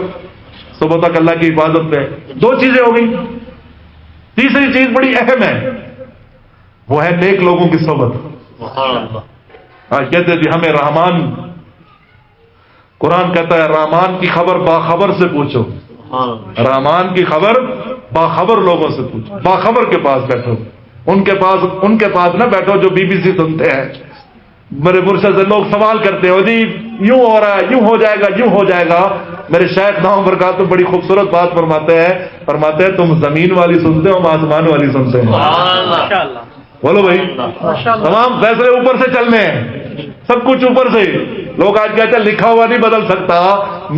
صبح تک اللہ کی حفاظت میں۔ دو چیزیں ہو گئی، تیسری چیز بڑی اہم ہے، وہ ہے نیک لوگوں کی صحبت۔ کہتے جی ہمیں رحمان، قرآن کہتا ہے رحمان کی خبر باخبر سے پوچھو، رحمان کی خبر باخبر لوگوں سے پوچھو، باخبر کے پاس بیٹھو، ان کے پاس نہ بیٹھو جو بی بی سی سنتے ہیں۔ میرے مرشد سے لوگ سوال کرتے ہو جی یوں ہو رہا ہے، یوں ہو جائے گا، یوں ہو جائے گا، میرے شیخ دامت برکاتہ بڑی خوبصورت بات فرماتے ہیں تم زمین والی سنتے ہو، ہم آسمان والی سنتے ہیں. ماشاءاللہ. بولو بھائی، تمام فیصلے اوپر سے چلنے ہیں، سب کچھ اوپر سے. لوگ آج کہتے ہیں لکھا ہوا نہیں بدل سکتا.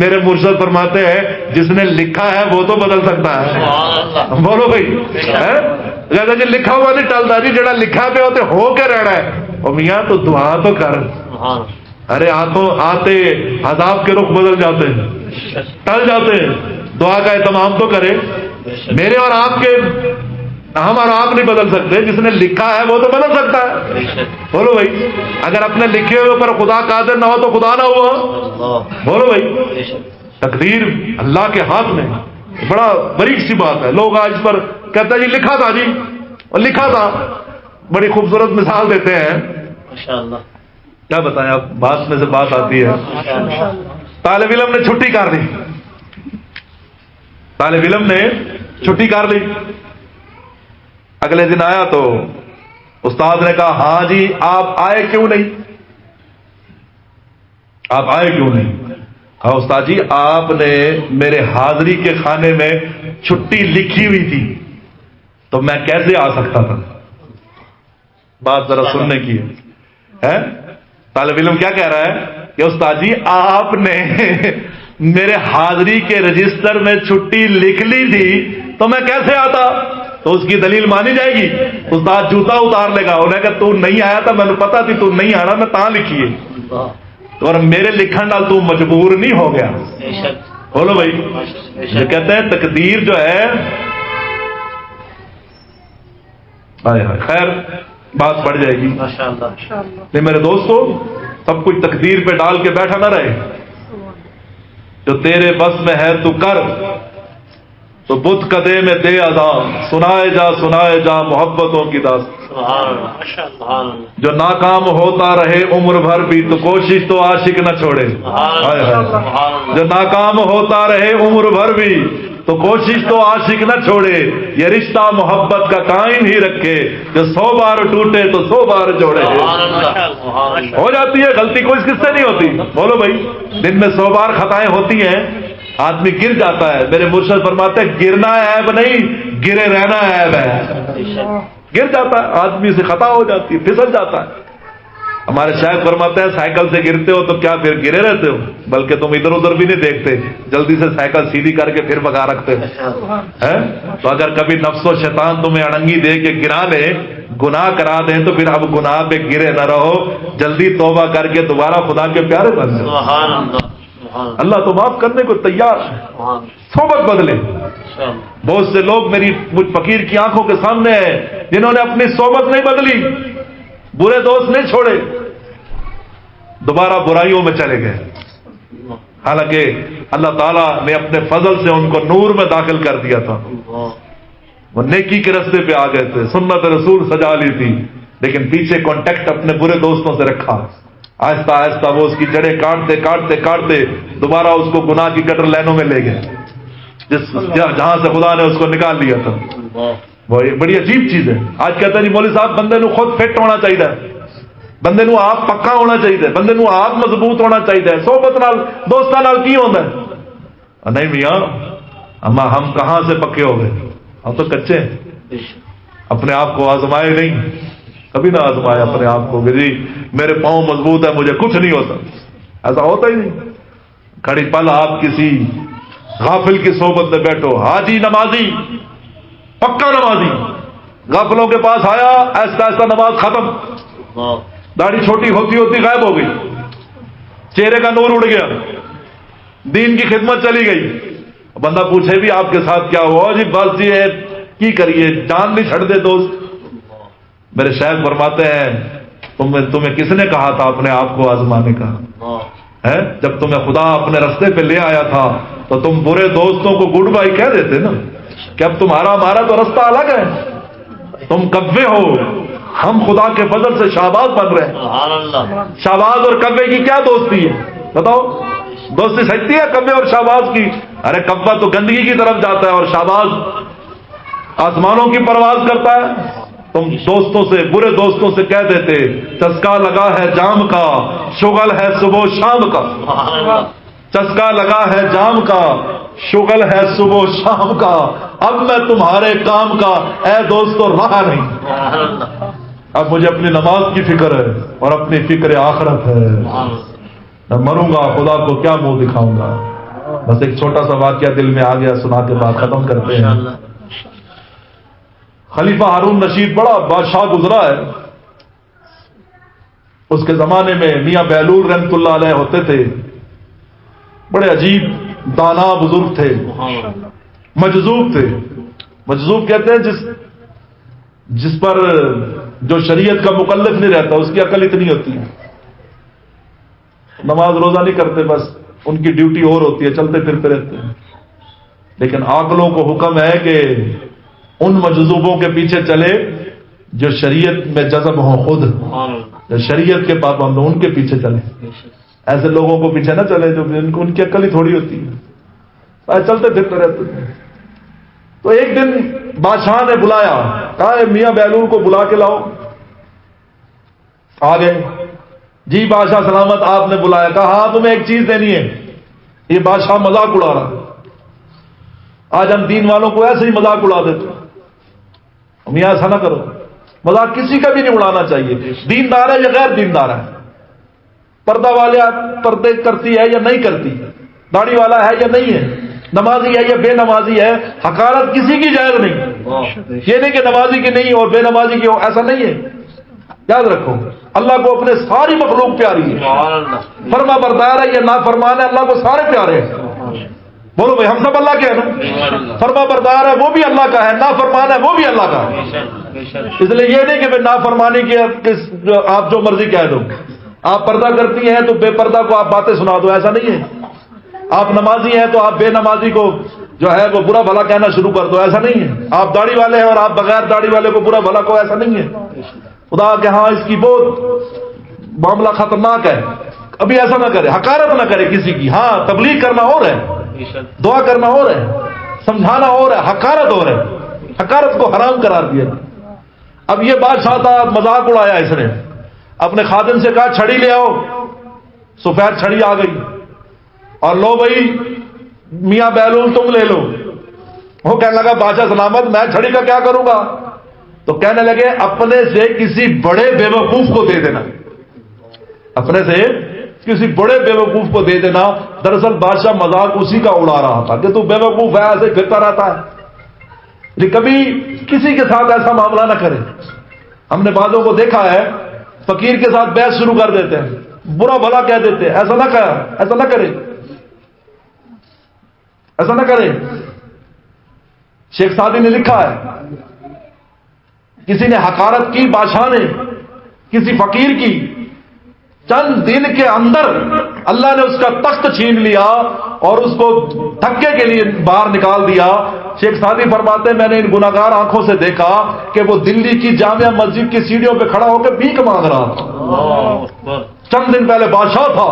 میرے مرشد فرماتے ہیں جس نے لکھا ہے وہ تو بدل سکتا ہے. بولو بھائی، کہتے جی لکھا ہوا نہیں ٹلتا جی، جڑا لکھا پہ ہوتے ہو کے رہنا ہے. اور میاں تو دعا تو کر. ارے آتے عذاب کے رخ بدل جاتے ہیں، ٹل جاتے ہیں، دعا کا اہتمام تو کرے. میرے اور آپ کے، ہم اور آپ نہیں بدل سکتے، جس نے لکھا ہے وہ تو بدل سکتا ہے. بولو بھائی، اگر اپنے لکھے ہوئے پر خدا قادر نہ ہو تو خدا نہ ہوا. بولو بھائی، تقدیر اللہ کے ہاتھ میں. بڑا باریک سی بات ہے. لوگ آج پر کہتا ہے جی لکھا تھا جی، اور لکھا تھا. بڑی خوبصورت مثال دیتے ہیں. کیا بتائیں آپ، بات میں سے بات آتی ہے. طالب علم نے چھٹی کر لی، طالب علم نے چھٹی کر لی. اگلے دن آیا تو استاد نے کہا ہاں جی آپ آئے کیوں نہیں، آپ آئے کیوں نہیں. کہا استاد جی آپ نے میرے حاضری کے خانے میں چھٹی لکھی ہوئی تھی تو میں کیسے آ سکتا تھا. بات ذرا سننے کی ہے. طالب علم کیا کہہ رہا ہے کہ استاد جی آپ نے میرے حاضری کے رجسٹر میں چھٹی لکھ لی تھی تو میں کیسے آتا. تو اس کی دلیل مانی جائے گی. استاد جوتا اتار لے گا، انہیں کہ تو نہیں آیا تھا، میں نے پتا تھی تو نہیں آنا، میں تاں لکھی ہے. اور میرے لکھن نال تو مجبور نہیں ہو گیا. بولو بھائی، یہ کہتے ہیں تقدیر جو ہے. خیر بات بڑھ جائے گی. نہیں میرے دوستو، سب کچھ تقدیر پہ ڈال کے بیٹھا نہ رہے. جو تیرے بس میں ہے تو کر، تو بت قدے میں دے عذاب، سنائے جا محبتوں کی داستان. جو ناکام ہوتا رہے عمر بھر بھی تو کوشش تو عاشق نہ چھوڑے. جو ناکام ہوتا رہے عمر بھر بھی تو کوشش تو عاشق نہ چھوڑے. یہ رشتہ محبت کا قائم ہی رکھے، جو 100 بار ٹوٹے تو 100 بار جوڑے. ہو جاتی ہے غلطی، کوئی کس سے نہیں ہوتی. بولو بھائی، دن میں 100 بار خطائیں ہوتی ہیں، آدمی گر جاتا ہے. میرے مرشد فرماتے ہیں گرنا عیب نہیں، گرے رہنا عیب ہے. گر جاتا ہے آدمی سے، خطا ہو جاتی ہے، پھسل جاتا ہے. ہمارے شاید فرماتے ہیں سائیکل سے گرتے ہو تو کیا پھر گرے رہتے ہو، بلکہ تم ادھر ادھر بھی نہیں دیکھتے، جلدی سے سائیکل سیدھی کر کے پھر بگا رکھتے ہو. تو اگر کبھی نفس و شیطان تمہیں اڑنگی دے کے گرا لے، گناہ کرا دیں، تو پھر اب گناہ پہ گرے نہ رہو، جلدی توبہ کر کے دوبارہ خدا کے پیارے بن جاؤ. اللہ تو معاف کرنے کو تیار. صحبت بدلے. بہت سے لوگ مجھ فقیر کی آنکھوں کے سامنے ہیں جنہوں نے اپنی صحبت نہیں بدلی، برے دوست نہیں چھوڑے، دوبارہ برائیوں میں چلے گئے. حالانکہ اللہ تعالیٰ نے اپنے فضل سے ان کو نور میں داخل کر دیا تھا. وہ نیکی کے راستے پہ آ گئے تھے، سنت رسول سجا لی تھی، لیکن پیچھے کانٹیکٹ اپنے برے دوستوں سے رکھا. آہستہ آہستہ وہ اس کی جڑیں کاٹتے دوبارہ اس کو گناہ کی کٹر لائنوں میں لے گئے، جہاں سے خدا نے اس کو نکال لیا تھا. وہ یہ بڑی عجیب چیز ہے. آج کہتا ہے جی مولوی صاحب بندے نو خود فٹ ہونا چاہیے، بندے نو آپ پکا ہونا چاہیے، بندے نو آپ مضبوط ہونا چاہیے. صحبت نال دوستاں نال کی ہوتا ہے؟ نہیں میاں، اما ہم کہاں سے پکے ہو گئے، ہم تو کچے ہیں. اپنے آپ کو آزمائے نہیں، کبھی نہ آزمائے اپنے آپ کو کہ جی میرے پاؤں مضبوط ہے مجھے کچھ نہیں ہوتا. ایسا ہوتا ہی نہیں. کھڑی پل آپ کسی غافل کی صحبت میں بیٹھو، حاجی نمازی، پکا نمازی، غافلوں کے پاس آیا، ایسا ایسا نماز ختم، داڑھی چھوٹی ہوتی ہوتی غائب ہو گئی، چہرے کا نور اڑ گیا، دین کی خدمت چلی گئی. بندہ پوچھے بھی آپ کے ساتھ کیا ہوا؟ جی بس یہ کی کریے، جان نہیں چھڑ دے دوست. میرے شیخ فرماتے ہیں تمہیں کس نے کہا تھا اپنے آپ کو آزمانے کا؟ جب تمہیں خدا اپنے رستے پہ لے آیا تھا تو تم برے دوستوں کو گڈ بائی کہہ دیتے نا، کہ اب تمہارا ہمارا تو رستہ الگ ہے، تم کبے ہو، ہم خدا کے فضل سے شہباز بن رہے ہیں. شہباز اور کبے کی کیا دوستی ہے بتاؤ؟ دوستی سکتی ہے کبے اور شہباز کی؟ ارے کبا تو گندگی کی طرف جاتا ہے اور شہباز آسمانوں کی پرواز کرتا ہے. تم دوستوں سے، برے دوستوں سے کہہ دیتے چسکا لگا ہے جام کا، شغل ہے صبح و شام کا. چسکا لگا ہے جام کا، شغل ہے صبح و شام کا، اب میں تمہارے کام کا اے دوستو رہا نہیں۔ اب مجھے اپنی نماز کی فکر ہے اور اپنی فکر آخرت ہے، میں مروں گا خدا کو کیا منہ دکھاؤں گا۔ بس ایک چھوٹا سا واقعہ دل میں آ گیا، سنا کے بعد ختم کرتے ہیں۔ خلیفہ ہارون رشید بڑا بادشاہ گزرا ہے، اس کے زمانے میں میاں بہلول رحمۃ اللہ علیہ ہوتے تھے، بڑے عجیب دانا بزرگ تھے، مجذوب تھے۔ مجذوب کہتے ہیں جس پر جو شریعت کا مکلف نہیں رہتا اس کی عقل اتنی ہوتی ہے، نماز روزہ نہیں کرتے، بس ان کی ڈیوٹی اور ہوتی ہے، چلتے پھرتے رہتے ہیں، لیکن عاقلوں کو حکم ہے کہ ان مجذوبوں کے پیچھے چلے جو شریعت میں جذب ہوں، خود جو شریعت کے پابند ہوں، ان کے پیچھے چلے، ایسے لوگوں کو پیچھے نہ چلے جو ان کی عقل ہی تھوڑی ہوتی ہے، چلتے پھرتے رہتے ہیں۔ تو ایک دن بادشاہ نے بلایا، کہا میاں بہلول کو بلا کے لاؤ۔ آ گئے، جی بادشاہ سلامت آپ نے بلایا، کہا ہاں تمہیں ایک چیز دینی ہے۔ یہ بادشاہ مذاق اڑا رہا، آج ہم دین والوں کو ایسے ہی مذاق اڑا دیتے ہیں، میاں ایسا نہ کرو، مذاق کسی کا بھی نہیں اڑانا چاہیے، دیندار ہے یا غیر دیندار ہے، پردہ والے پردے کرتی ہے یا نہیں کرتی، داڑھی والا ہے یا نہیں ہے، نمازی ہے یا بے نمازی ہے، حقارت کسی کی جائز نہیں۔ یہ نہیں کہ نمازی کی نہیں اور بے نمازی کی ہو، ایسا نہیں ہے، یاد رکھو اللہ کو اپنے ساری مخلوق پیاری ہے، فرما بردار ہے یا نافرمان ہے، اللہ کو سارے پیارے ہیں۔ بولو بھائی ہم سب اللہ کے ہیں نا، فرما بردار ہے وہ بھی اللہ کا ہے، نافرمان ہے وہ بھی اللہ کا ہے۔ اس لیے یہ نہیں کہ میں نافرمانی کی آپ جو مرضی کہہ دو، آپ پردہ کرتی ہیں تو بے پردہ کو آپ باتیں سنا دو، ایسا نہیں ہے، آپ نمازی ہیں تو آپ بے نمازی کو جو ہے وہ برا بھلا کہنا شروع کر دو، ایسا نہیں ہے، آپ داڑھی والے ہیں اور آپ بغیر داڑھی والے کو برا بھلا کو، ایسا نہیں ہے۔ خدا کہ ہاں اس کی بہت معاملہ خطرناک ہے، ابھی ایسا نہ کرے، حقارت نہ کرے کسی کی، ہاں تبلیغ کرنا اور ہے، دعا کرنا اور ہے، سمجھانا اور ہے، حقارت اور ہے، حقارت کو حرام قرار دیا۔ اب یہ بادشاہ تھا، مذاق اڑایا اس نے، اپنے خادم سے کہا چھڑی لے آؤ، سفید چھڑی آ گئی، اور لو بھائی میاں بہلول تم لے لو۔ وہ کہنے لگا بادشاہ سلامت میں چھڑی کا کیا کروں گا؟ تو کہنے لگے اپنے سے کسی بڑے بے وقوف کو دے دینا، اپنے سے کسی بڑے بے وقوف کو دے دینا۔ دراصل بادشاہ مذاق اسی کا اڑا رہا تھا کہ تو بے وقوف ہے، ایسے پھرتا رہتا ہے، لیکن کبھی کسی کے ساتھ ایسا معاملہ نہ کرے۔ ہم نے بعضوں کو دیکھا ہے فقیر کے ساتھ بحث شروع کر دیتے ہیں، برا بھلا کہہ دیتے ہیں، ایسا نہ کرے، ایسا نہ کرے، ایسا نہ کرے۔ شیخ سعدی نے لکھا ہے کسی نے حقارت کی بادشاہ نے کسی فقیر کی، چند دن کے اندر اللہ نے اس کا تخت چھین لیا اور اس کو دھکے کے لیے باہر نکال دیا۔ شیخ سعدی فرماتے ہیں میں نے ان گناہگار آنکھوں سے دیکھا کہ وہ دلی کی جامع مسجد کی سیڑھیوں پہ کھڑا ہو کے بھیک مانگ رہا تھا، چند دن پہلے بادشاہ تھا،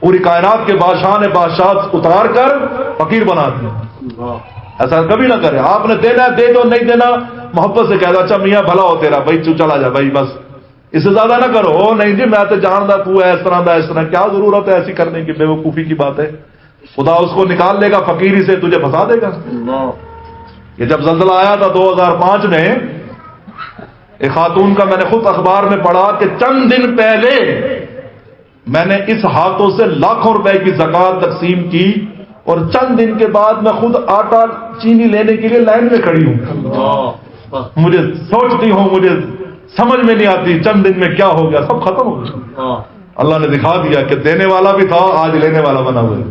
پوری کائنات کے بادشاہ نے بادشاہ اتار کر فقیر بنا دیا۔ ایسا کبھی نہ کرے، آپ نے دینا دے دو، نہیں دینا محبت سے کہہ دو اچھا میاں بھلا ہو تیرا بھائی، تو چلا جا بھائی، بس اس سے زیادہ نہ کرو۔ او نہیں جی میں تو جاندا تو ہے اس طرح دا، اس طرح کیا ضرورت ہے ایسی کرنے کی، بے وقوفی کی بات ہے، خدا اس کو نکال لے گا فقیری سے، تجھے پھنسا دے گا۔ یہ جب زلزلہ آیا تھا 2005 میں، ایک خاتون کا میں نے خود اخبار میں پڑھا کہ چند دن پہلے میں نے اس ہاتھوں سے لاکھوں روپے کی زکوٰۃ تقسیم کی، اور چند دن کے بعد میں خود آٹا چینی لینے کے لیے لائن میں کھڑی ہوں۔ مجھے سوچتی ہوں، مجھے سمجھ میں نہیں آتی چند دن میں کیا ہو گیا، سب ختم ہو گیا۔ اللہ نے دکھا دیا کہ دینے والا بھی تھا، آج لینے والا بنا ہوا ہے۔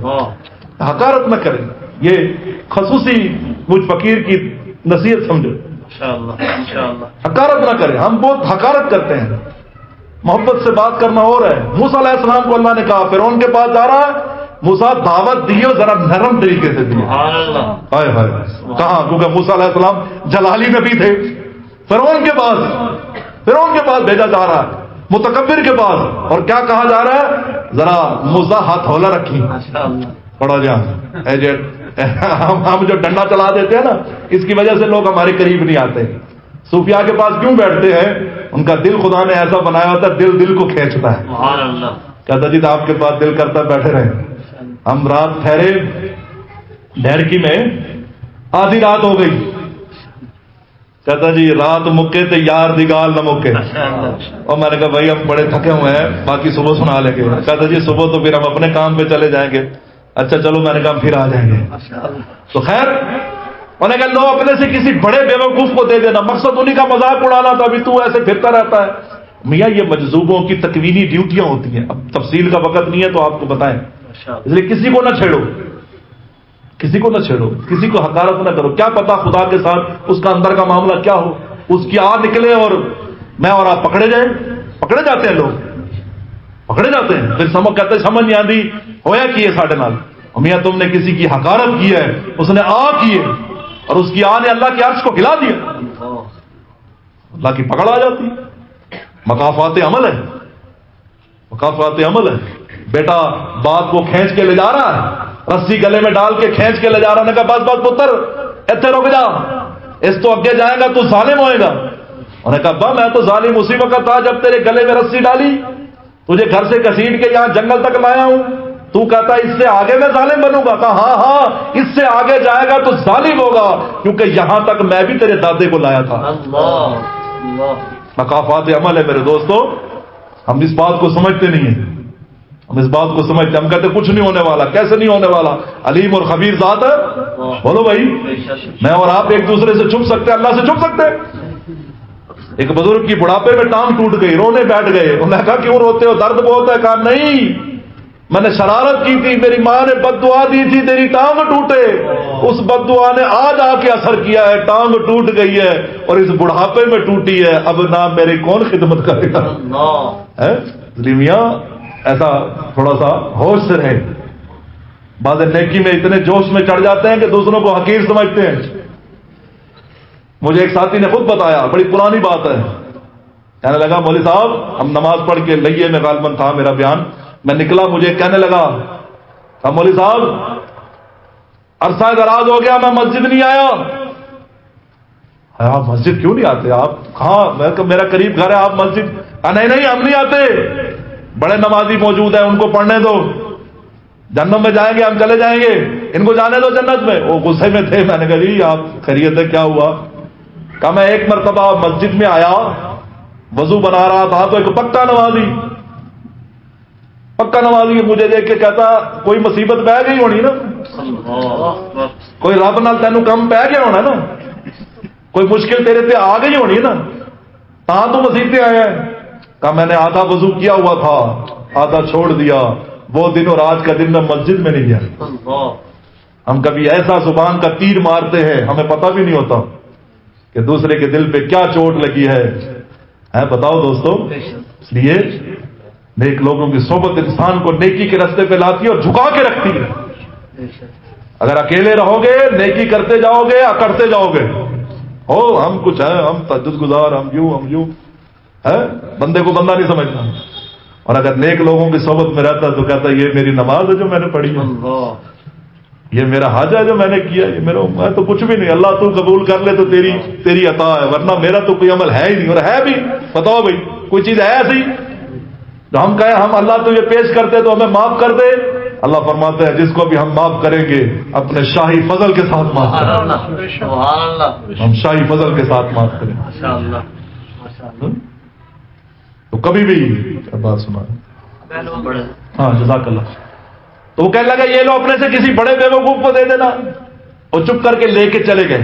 حقارت نہ کریں، یہ خصوصی مجھ فقیر کی نصیحت سمجھو، حقارت نہ کریں۔ ہم بہت حقارت کرتے ہیں، محبت سے بات کرنا اور ہے۔ موسیٰ علیہ السلام کو اللہ نے کہا فرعون کے پاس جا رہا ہے، موسیٰ دعوت دیو ذرا نرم طریقے سے دیو۔ ہائے ہائے، کہاں؟ کیونکہ موسیٰ علیہ السلام جلالی نبی تھے، فرعون کے پاس بھیجا جا رہا ہے، متکبر کے پاس، اور کیا کہا جا رہا ہے؟ ذرا موسیٰ ہاتھ ہولا رکھی، پڑا جا۔ ہم جو ڈنڈا چلا دیتے ہیں نا، اس کی وجہ سے لوگ ہمارے قریب نہیں آتے۔ صوفیاء کے پاس کیوں بیٹھتے ہیں؟ ان کا دل خدا نے ایسا بنایا ہوتا ہے، دل کو کھینچتا ہے۔ کہتا جی تو آپ کے پاس دل کرتا بیٹھے رہے. ہم رات ٹھہرے ڈھیرکی میں، آدھی رات ہو گئی. کہتا جی رات مکے تے یار دی گال نہ مکے. اور میں نے کہا بھائی ہم بڑے تھکے ہوئے ہیں، باقی صبح سنا لیں گے. کہتا جی صبح تو پھر ہم اپنے کام پہ چلے جائیں گے. اچھا چلو، میں نے کہا پھر آ جائیں گے. تو خیر انہوں نے کہا لو اپنے سے کسی بڑے بیوقوف کو دے دینا، مقصد انہیں کا مذاق اڑانا تھا، ابھی تو ایسے پھرتا رہتا ہے. میاں یہ مجذوبوں کی تکوینی ڈیوٹیاں ہوتی ہیں. اب تفصیل کا وقت نہیں ہے تو آپ کو بتائیں، اس لیے کسی کو نہ چھیڑو، کسی کو نہ چھیڑو، کسی کو حقارت نہ کرو. کیا پتا خدا کے ساتھ اس کا اندر کا معاملہ کیا ہو، اس کی آ نکلے اور میں اور آپ پکڑے جائیں. پکڑے جاتے ہیں لوگ، پکڑے جاتے ہیں. پھر کہتے سمجھ نہیں آتی ہویا کی ہے ساڈے نال. میاں تم نے کسی کی حقارت کی ہے، اس نے آ کی ہے اور اس کی آ نے اللہ کے عرش کو ہلا دیا، اللہ کی پکڑ آ جاتی. مقافات عمل ہے، مقافات عمل ہے. بیٹا باپ کو کھینچ کے لے جا رہا ہے، رسی گلے میں ڈال کے کھینچ کے لے جا رہا ہے. نے کہا بس بس پتر اتنے رک جا، اس تو اگے جائے گا تو ظالم ہوئے گا. انہوں نے کہا با میں تو ظالم اسی وقت تھا جب تیرے گلے میں رسی ڈالی، تجھے گھر سے گھسیٹ کے یہاں جنگل تک لایا ہوں. تو کہتا اس سے آگے میں ظالم بنوں گا. کہا ہاں ہاں اس سے آگے جائے گا تو ظالم ہوگا، کیونکہ یہاں تک میں بھی تیرے دادے کو لایا تھا. مقافات عمل ہے میرے دوستو. ہم اس بات کو سمجھتے نہیں ہیں، ہم اس بات کو سمجھتے، ہم کہتے کچھ نہیں ہونے والا. کیسے نہیں ہونے والا؟ علیم اور خبیر ذات ہے. بولو بھائی، میں اور آپ ایک دوسرے سے چھپ سکتے، اللہ سے چھپ سکتے؟ ایک بزرگ کی بڑھاپے میں ٹانگ ٹوٹ گئی، رونے بیٹھ گئے. انہوں نے کہا کیوں روتے ہو، درد بہت ہے؟ کہا نہیں، میں نے شرارت کی تھی، میری ماں نے بد دعا دی تھی تیری ٹانگ ٹوٹے، اس بد دعا نے آج آ کے اثر کیا ہے، ٹانگ ٹوٹ گئی ہے اور اس بڑھاپے میں ٹوٹی ہے. اب نہ میری کون خدمت کرے گا؟ میاں ایسا تھوڑا سا ہوش سے رہے. بعض نیکی میں اتنے جوش میں چڑھ جاتے ہیں کہ دوسروں کو حقیر سمجھتے ہیں. مجھے ایک ساتھی نے خود بتایا، بڑی پرانی بات ہے. کہنے لگا مولوی صاحب ہم نماز پڑھ کے لئیے میں غالباً تھا میرا بیان، میں نکلا، مجھے کہنے لگا مولوی صاحب عرصہ دراز ہو گیا میں مسجد نہیں آیا. آپ مسجد کیوں نہیں آتے؟ آپ کہاں؟ میرا قریب گھر ہے، آپ مسجد؟ نہیں نہیں ہم نہیں آتے، بڑے نمازی موجود ہیں ان کو پڑھنے دو، جنت میں جائیں گے ہم، چلے جائیں گے، ان کو جانے دو جنت میں. وہ غصے میں تھے. میں نے کہا جی آپ خیریت ہے، کیا ہوا؟ کہا میں ایک مرتبہ مسجد میں آیا، وضو بنا رہا تھا تو ایک پکا نمازی مجھے دیکھ کے کہتا کوئی مصیبت بہ گئی ہونی نا، کوئی رب نال تینوں کم پہ گیا ہونا نا، کوئی مشکل تیرے پہ آ گئی ہونی نا، تاں تو مسجد پہ آیا ہے. کہا میں نے آدھا وضو کیا ہوا تھا، آدھا چھوڑ دیا، وہ دن اور آج کا دن میں مسجد میں نہیں گیا. ہم کبھی ایسا زبان کا تیر مارتے ہیں ہمیں پتہ بھی نہیں ہوتا کہ دوسرے کے دل پہ کیا چوٹ لگی ہے. بتاؤ دوستو. اس لیے نیک لوگوں کی صحبت انسان کو نیکی کے راستے پہ لاتی ہے اور جھکا کے رکھتی ہے. اگر اکیلے رہو گے نیکی کرتے جاؤ گے، اکڑتے جاؤ گے، ہم کچھ ہیں، ہم تہجد گزار، ہم یوں ہے، بندے کو بندہ نہیں سمجھتا. اور اگر نیک لوگوں کی صحبت میں رہتا تو کہتا یہ میری نماز ہے جو میں نے پڑھی ہے، یہ میرا حج ہے جو میں نے کیا، یہ میں تو کچھ بھی نہیں، اللہ تو قبول کر لے تو تیری عطا ہے، ورنہ میرا تو کوئی عمل ہے ہی نہیں. اور ہے بھی، بتاؤ بھائی کوئی چیز ہے ایسی جو ہم کہیں ہم اللہ تو یہ پیش کرتے تو ہمیں معاف کر دے؟ اللہ فرماتے ہیں جس کو بھی ہم معاف کریں گے اپنے شاہی فضل کے ساتھ معاف کریں. ہم شاہی فضل کے ساتھ معاف کریں. تو کبھی بھی بات سنا. ہاں جزاک اللہ. تو وہ کہنے لگا یہ لو اپنے سے کسی بڑے بیوقوف کو دے دینا. اور چپ کر کے لے کے چلے گئے.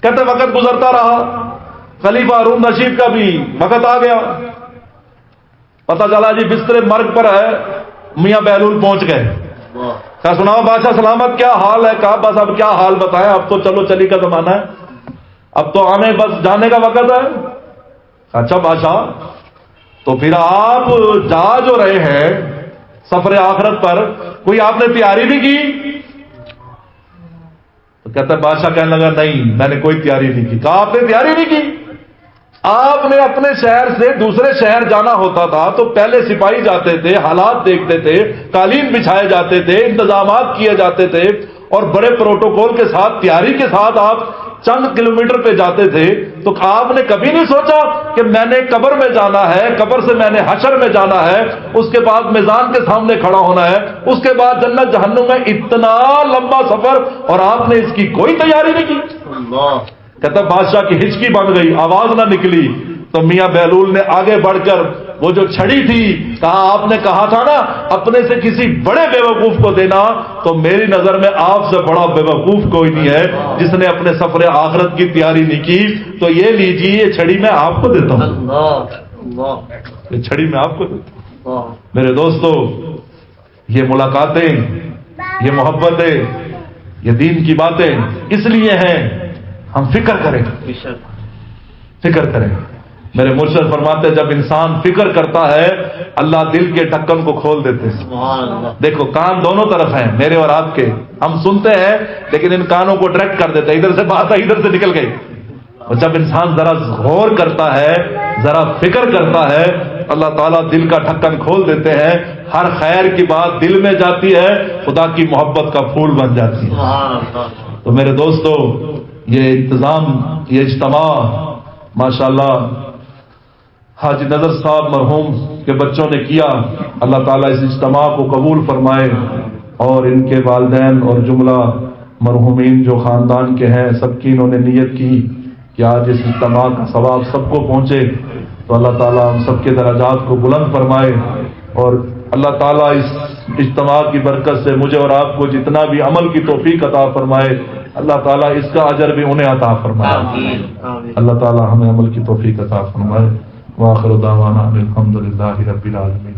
کہتے وقت گزرتا رہا، خلیفہ ہارون رشید کا بھی وقت آ گیا. پتہ چلا جی بستر مرگ پر ہے. میاں بہلول پہنچ گئے. کہا سناؤ بادشاہ سلامت کیا حال ہے؟ کہا بس اب کیا حال بتائیں، اب تو چلو چلی کا زمانہ ہے، اب تو آنے بس جانے کا وقت ہے. اچھا بادشاہ تو پھر آپ جا جو رہے ہیں سفر آخرت پر، کوئی آپ نے تیاری بھی کی؟ تو کہتا ہے بادشاہ کہنے لگا نہیں میں نے کوئی تیاری نہیں کی. کہا آپ نے تیاری نہیں کی؟ آپ نے اپنے شہر سے دوسرے شہر جانا ہوتا تھا تو پہلے سپاہی جاتے تھے، حالات دیکھتے تھے، قالین بچھائے جاتے تھے، انتظامات کیے جاتے تھے، اور بڑے پروٹوکول کے ساتھ تیاری کے ساتھ آپ چند کلومیٹر پہ جاتے تھے. تو آپ نے کبھی نہیں سوچا کہ میں نے قبر میں جانا ہے، قبر سے میں نے حشر میں جانا ہے، اس کے بعد میزان کے سامنے کھڑا ہونا ہے، اس کے بعد جنت جہنم میں اتنا لمبا سفر، اور آپ نے اس کی کوئی تیاری نہیں کی؟ کہتا بادشاہ کی ہچکی بن گئی، آواز نہ نکلی، تو میاں بہلول نے آگے بڑھ کر وہ جو چھڑی تھی، کہا آپ نے کہا تھا نا اپنے سے کسی بڑے بیوقوف کو دینا، تو میری نظر میں آپ سے بڑا بیوقوف کوئی نہیں ہے جس نے اپنے سفر آخرت کی تیاری نہیں کی، تو یہ لیجیے یہ چھڑی میں آپ کو دیتا ہوں، یہ چھڑی میں آپ کو دیتا ہوں۔ میرے دوستو، یہ ملاقاتیں، یہ محبتیں، یہ دین کی باتیں اس لیے ہیں ہم فکر کریں، فکر کریں۔ میرے مرشد فرماتے ہیں جب انسان فکر کرتا ہے اللہ دل کے ڈھکن کو کھول دیتے ہیں۔ دیکھو کان دونوں طرف ہیں میرے اور آپ کے، ہم سنتے ہیں لیکن ان کانوں کو ڈائریکٹ کر دیتے ہیں، ادھر سے بات آئی ادھر سے نکل گئی۔ اور جب انسان ذرا غور کرتا ہے، ذرا فکر کرتا ہے، اللہ تعالیٰ دل کا ڈھکن کھول دیتے ہیں، ہر خیر کی بات دل میں جاتی ہے، خدا کی محبت کا پھول بن جاتی ہے۔ تو میرے دوستو، یہ انتظام، یہ اجتماع ماشاءاللہ حاجی نظر صاحب مرحوم کے بچوں نے کیا، اللہ تعالیٰ اس اجتماع کو قبول فرمائے، اور ان کے والدین اور جملہ مرحومین جو خاندان کے ہیں سب کی انہوں نے نیت کی کہ آج اس اجتماع کا ثواب سب کو پہنچے، تو اللہ تعالیٰ ہم سب کے درجات کو بلند فرمائے، اور اللہ تعالیٰ اس اجتماع کی برکت سے مجھے اور آپ کو جتنا بھی عمل کی توفیق عطا فرمائے، اللہ تعالیٰ اس کا اجر بھی انہیں عطا فرمائے، اللہ تعالیٰ ہمیں عمل کی توفیق عطا فرمائے۔ وآخر دعوانا الحمد للہ رب العالمین۔